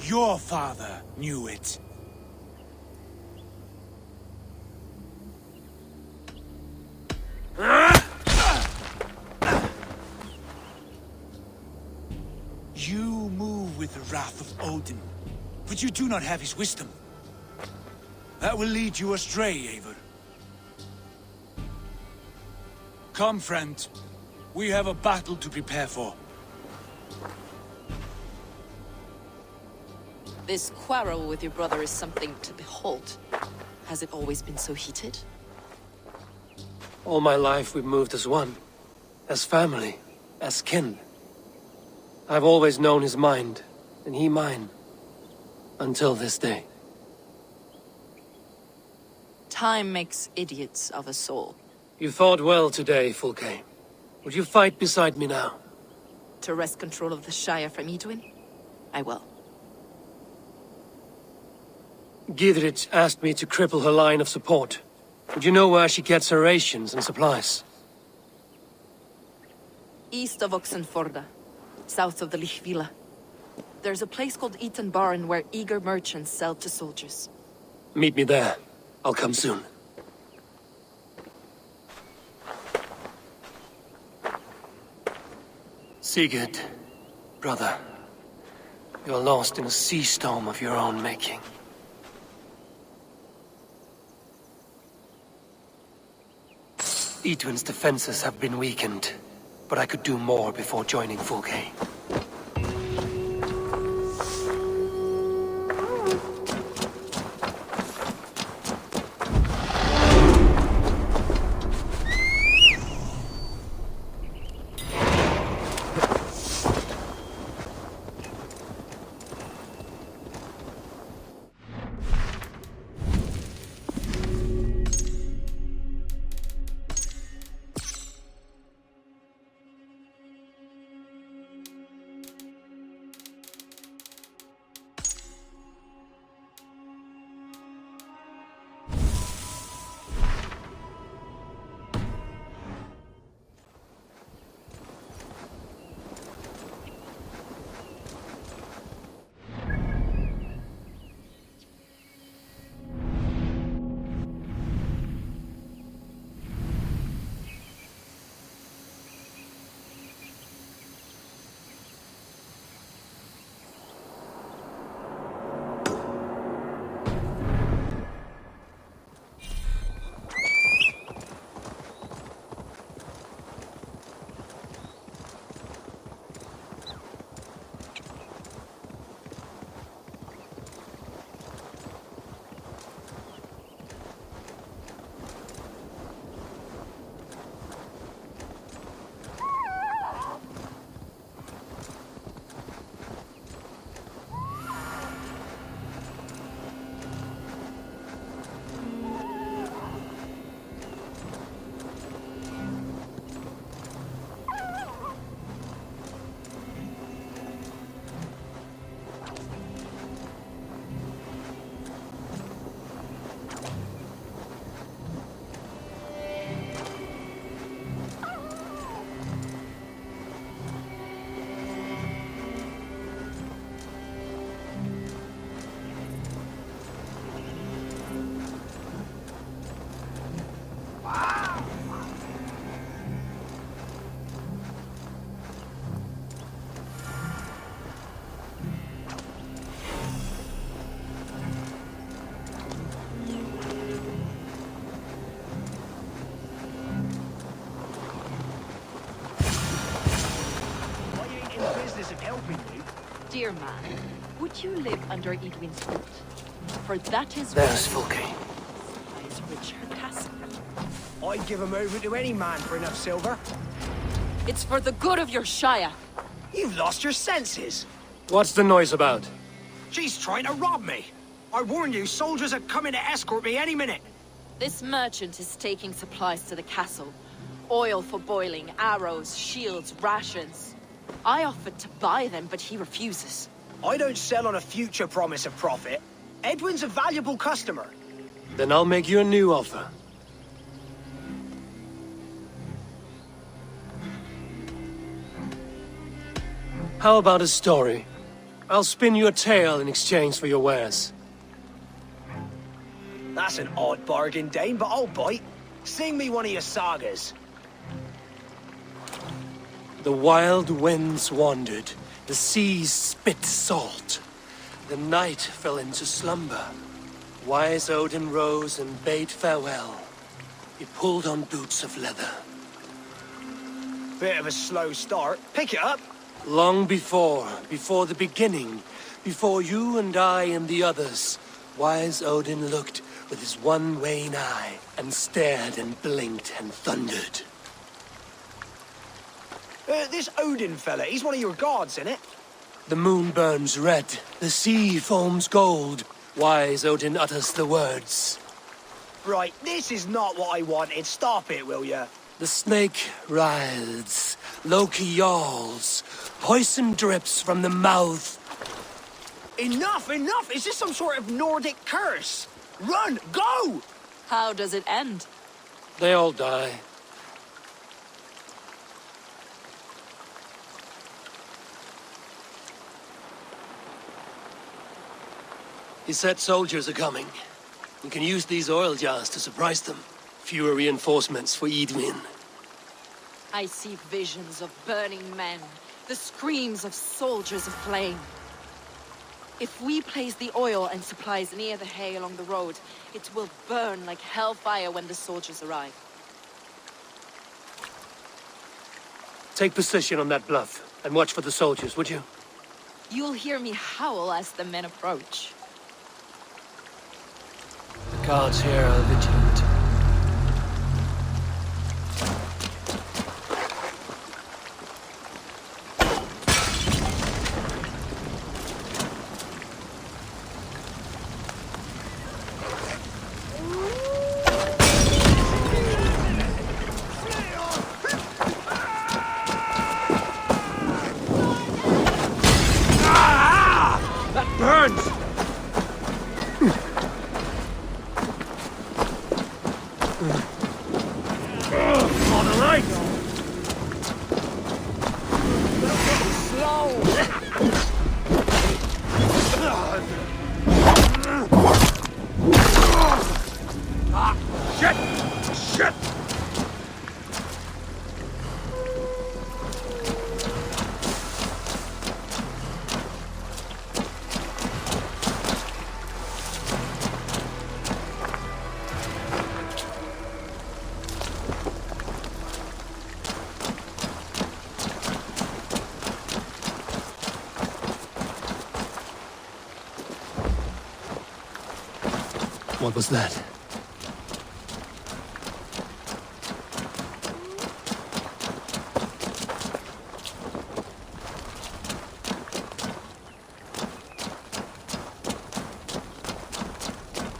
Your father knew it. You move with the wrath of Odin, but you do not have his wisdom. That will lead you astray, Eivor. Come, friend. We have a battle to prepare for. This quarrel with your brother is something to behold. Has it always been so heated? All my life we've moved as one. As family. As kin. I've always known his mind, and he mine. Until this day. Time makes idiots of us all. You fought well today, Fulke. Would you fight beside me now? To wrest control of the Shire from Edwin? I will. Gidrich asked me to cripple her line of support. Would you know where she gets her rations and supplies? East of Oxenforda, south of the Lichvila. There's a place called Eaton Barn where eager merchants sell to soldiers. Meet me there. I'll come soon. Sigurd, brother, you're lost in a sea storm of your own making. Edwin's defenses have been weakened, but I could do more before joining Fulke. Dear man, would you live under Edwin's roof? For that is There's Fulke. Is Richard Castle. I'd give him over to any man for enough silver. It's for the good of your Shire. You've lost your senses. What's the noise about? She's trying to rob me. I warn you, soldiers are coming to escort me any minute. This merchant is taking supplies to the castle. Oil for boiling, arrows, shields, rations. I offered to buy them, but he refuses. I don't sell on a future promise of profit. Edwin's a valuable customer. Then I'll make you a new offer. How about a story? I'll spin you a tale in exchange for your wares. That's an odd bargain, Dane, but I'll bite. Sing me one of your sagas. The wild winds wandered, the seas spit salt. The night fell into slumber. Wise Odin rose and bade farewell. He pulled on boots of leather. Bit of a slow start. Pick it up. Long before the beginning, before you and I and the others, Wise Odin looked with his one wan eye and stared and blinked and thundered. This Odin fella, he's one of your gods, isn't it? The moon burns red, the sea foams gold. Wise Odin utters the words. Right, this is not what I wanted. Stop it, will ya? The snake writhes, Loki yawls, poison drips from the mouth. Enough, enough! Is this some sort of Nordic curse? Run, go! How does it end? They all die. He said soldiers are coming. We can use these oil jars to surprise them. Fewer reinforcements for Edwin. I see visions of burning men, the screams of soldiers aflame. If we place the oil and supplies near the hay along the road, it will burn like hellfire when the soldiers arrive. Take position on that bluff, and watch for the soldiers, would you? You'll hear me howl as the men approach. The guards here are vigilant. Burns! On the right! Shit! Shit! What was that?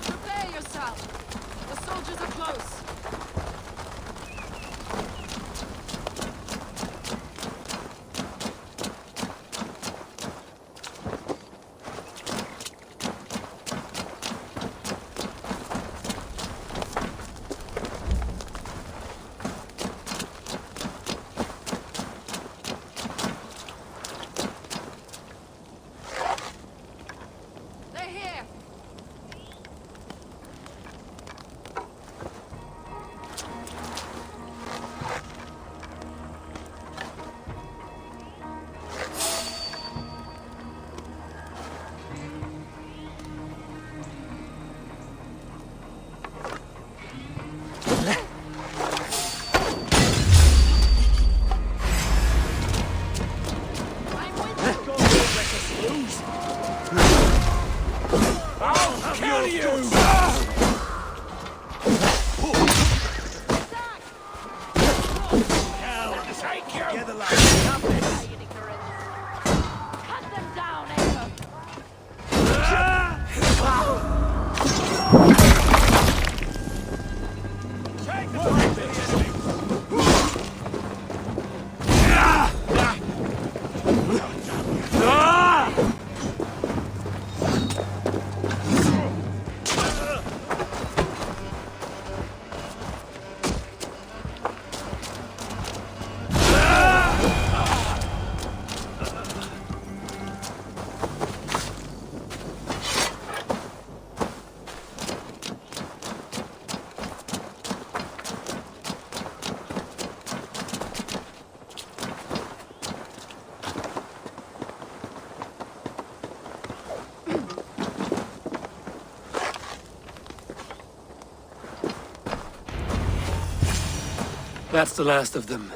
Prepare yourself! The soldiers are close! They're here! I'll kill you! Hell, take you! Together like nothing! Cut them down, Eivor! Take the fight to the enemy! That's the last of them.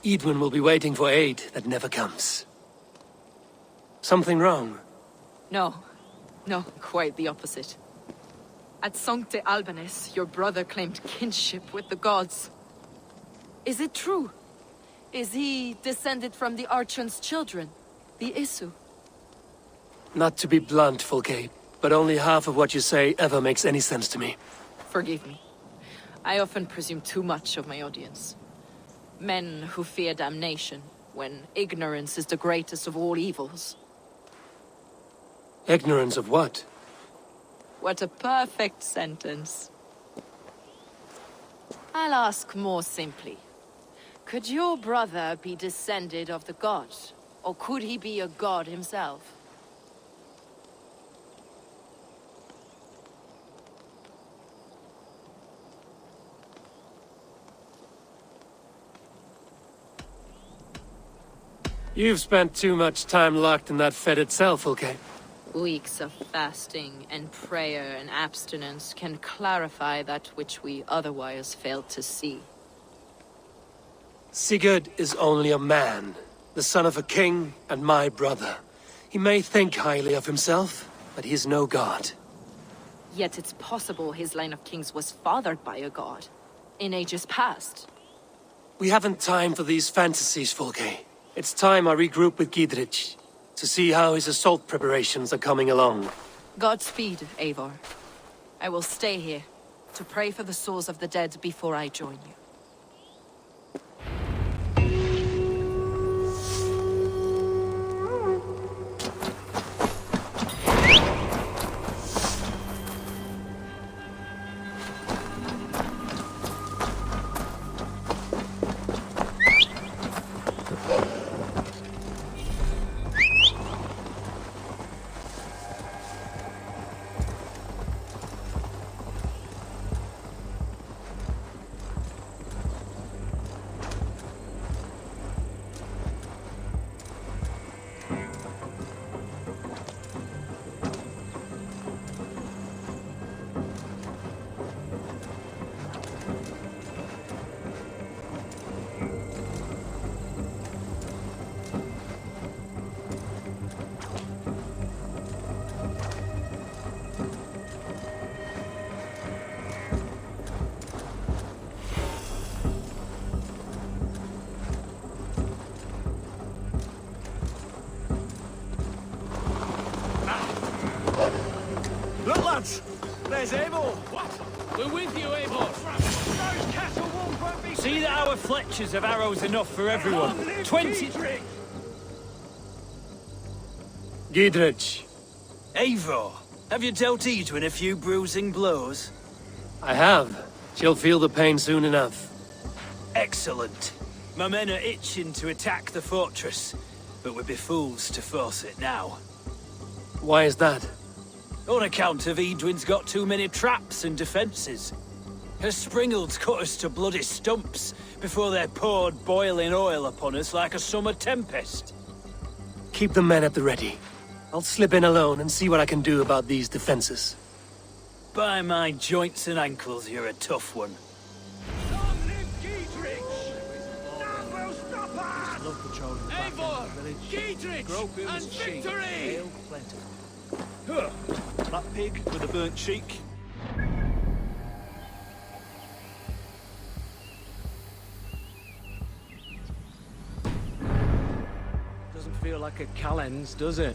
Edwin will be waiting for aid that never comes. Something wrong? No. No, quite the opposite. At Sancte Albanus, your brother claimed kinship with the gods. Is it true? Is he descended from the Archon's children, the Isu? Not to be blunt, Fulke, but only half of what you say ever makes any sense to me. Forgive me. I often presume too much of my audience. Men who fear damnation, when ignorance is the greatest of all evils. Ignorance of what? What a perfect sentence. I'll ask more simply. Could your brother be descended of the gods? Or could he be a god himself? You've spent too much time locked in that fed itself, okay? Weeks of fasting and prayer and abstinence can clarify that which we otherwise fail to see. Sigurd is only a man, the son of a king and my brother. He may think highly of himself, but he is no god. Yet it's possible his line of kings was fathered by a god, in ages past. We haven't time for these fantasies, Folke. It's time I regroup with Gidrich, to see how his assault preparations are coming along. Godspeed, Eivor. I will stay here, to pray for the souls of the dead before I join you. Look, lads! There's Eivor! What? We're with you, Eivor! Those castle walls won't be... See that our fletchers have arrows enough for everyone. 20... Gidrich. Eivor, have you dealt Edwin a few bruising blows? I have. She'll feel the pain soon enough. Excellent. My men are itching to attack the fortress, but we'd be fools to force it now. Why is that? On account of Edwin's got too many traps and defences. Her springalds cut us to bloody stumps before they poured boiling oil upon us like a summer tempest. Keep the men at the ready. I'll slip in alone and see what I can do about these defenses. By my joints and ankles, you're a tough one. Eivor! Gidrich! And victory! That pig with a burnt cheek. Doesn't feel like a Callens, does it?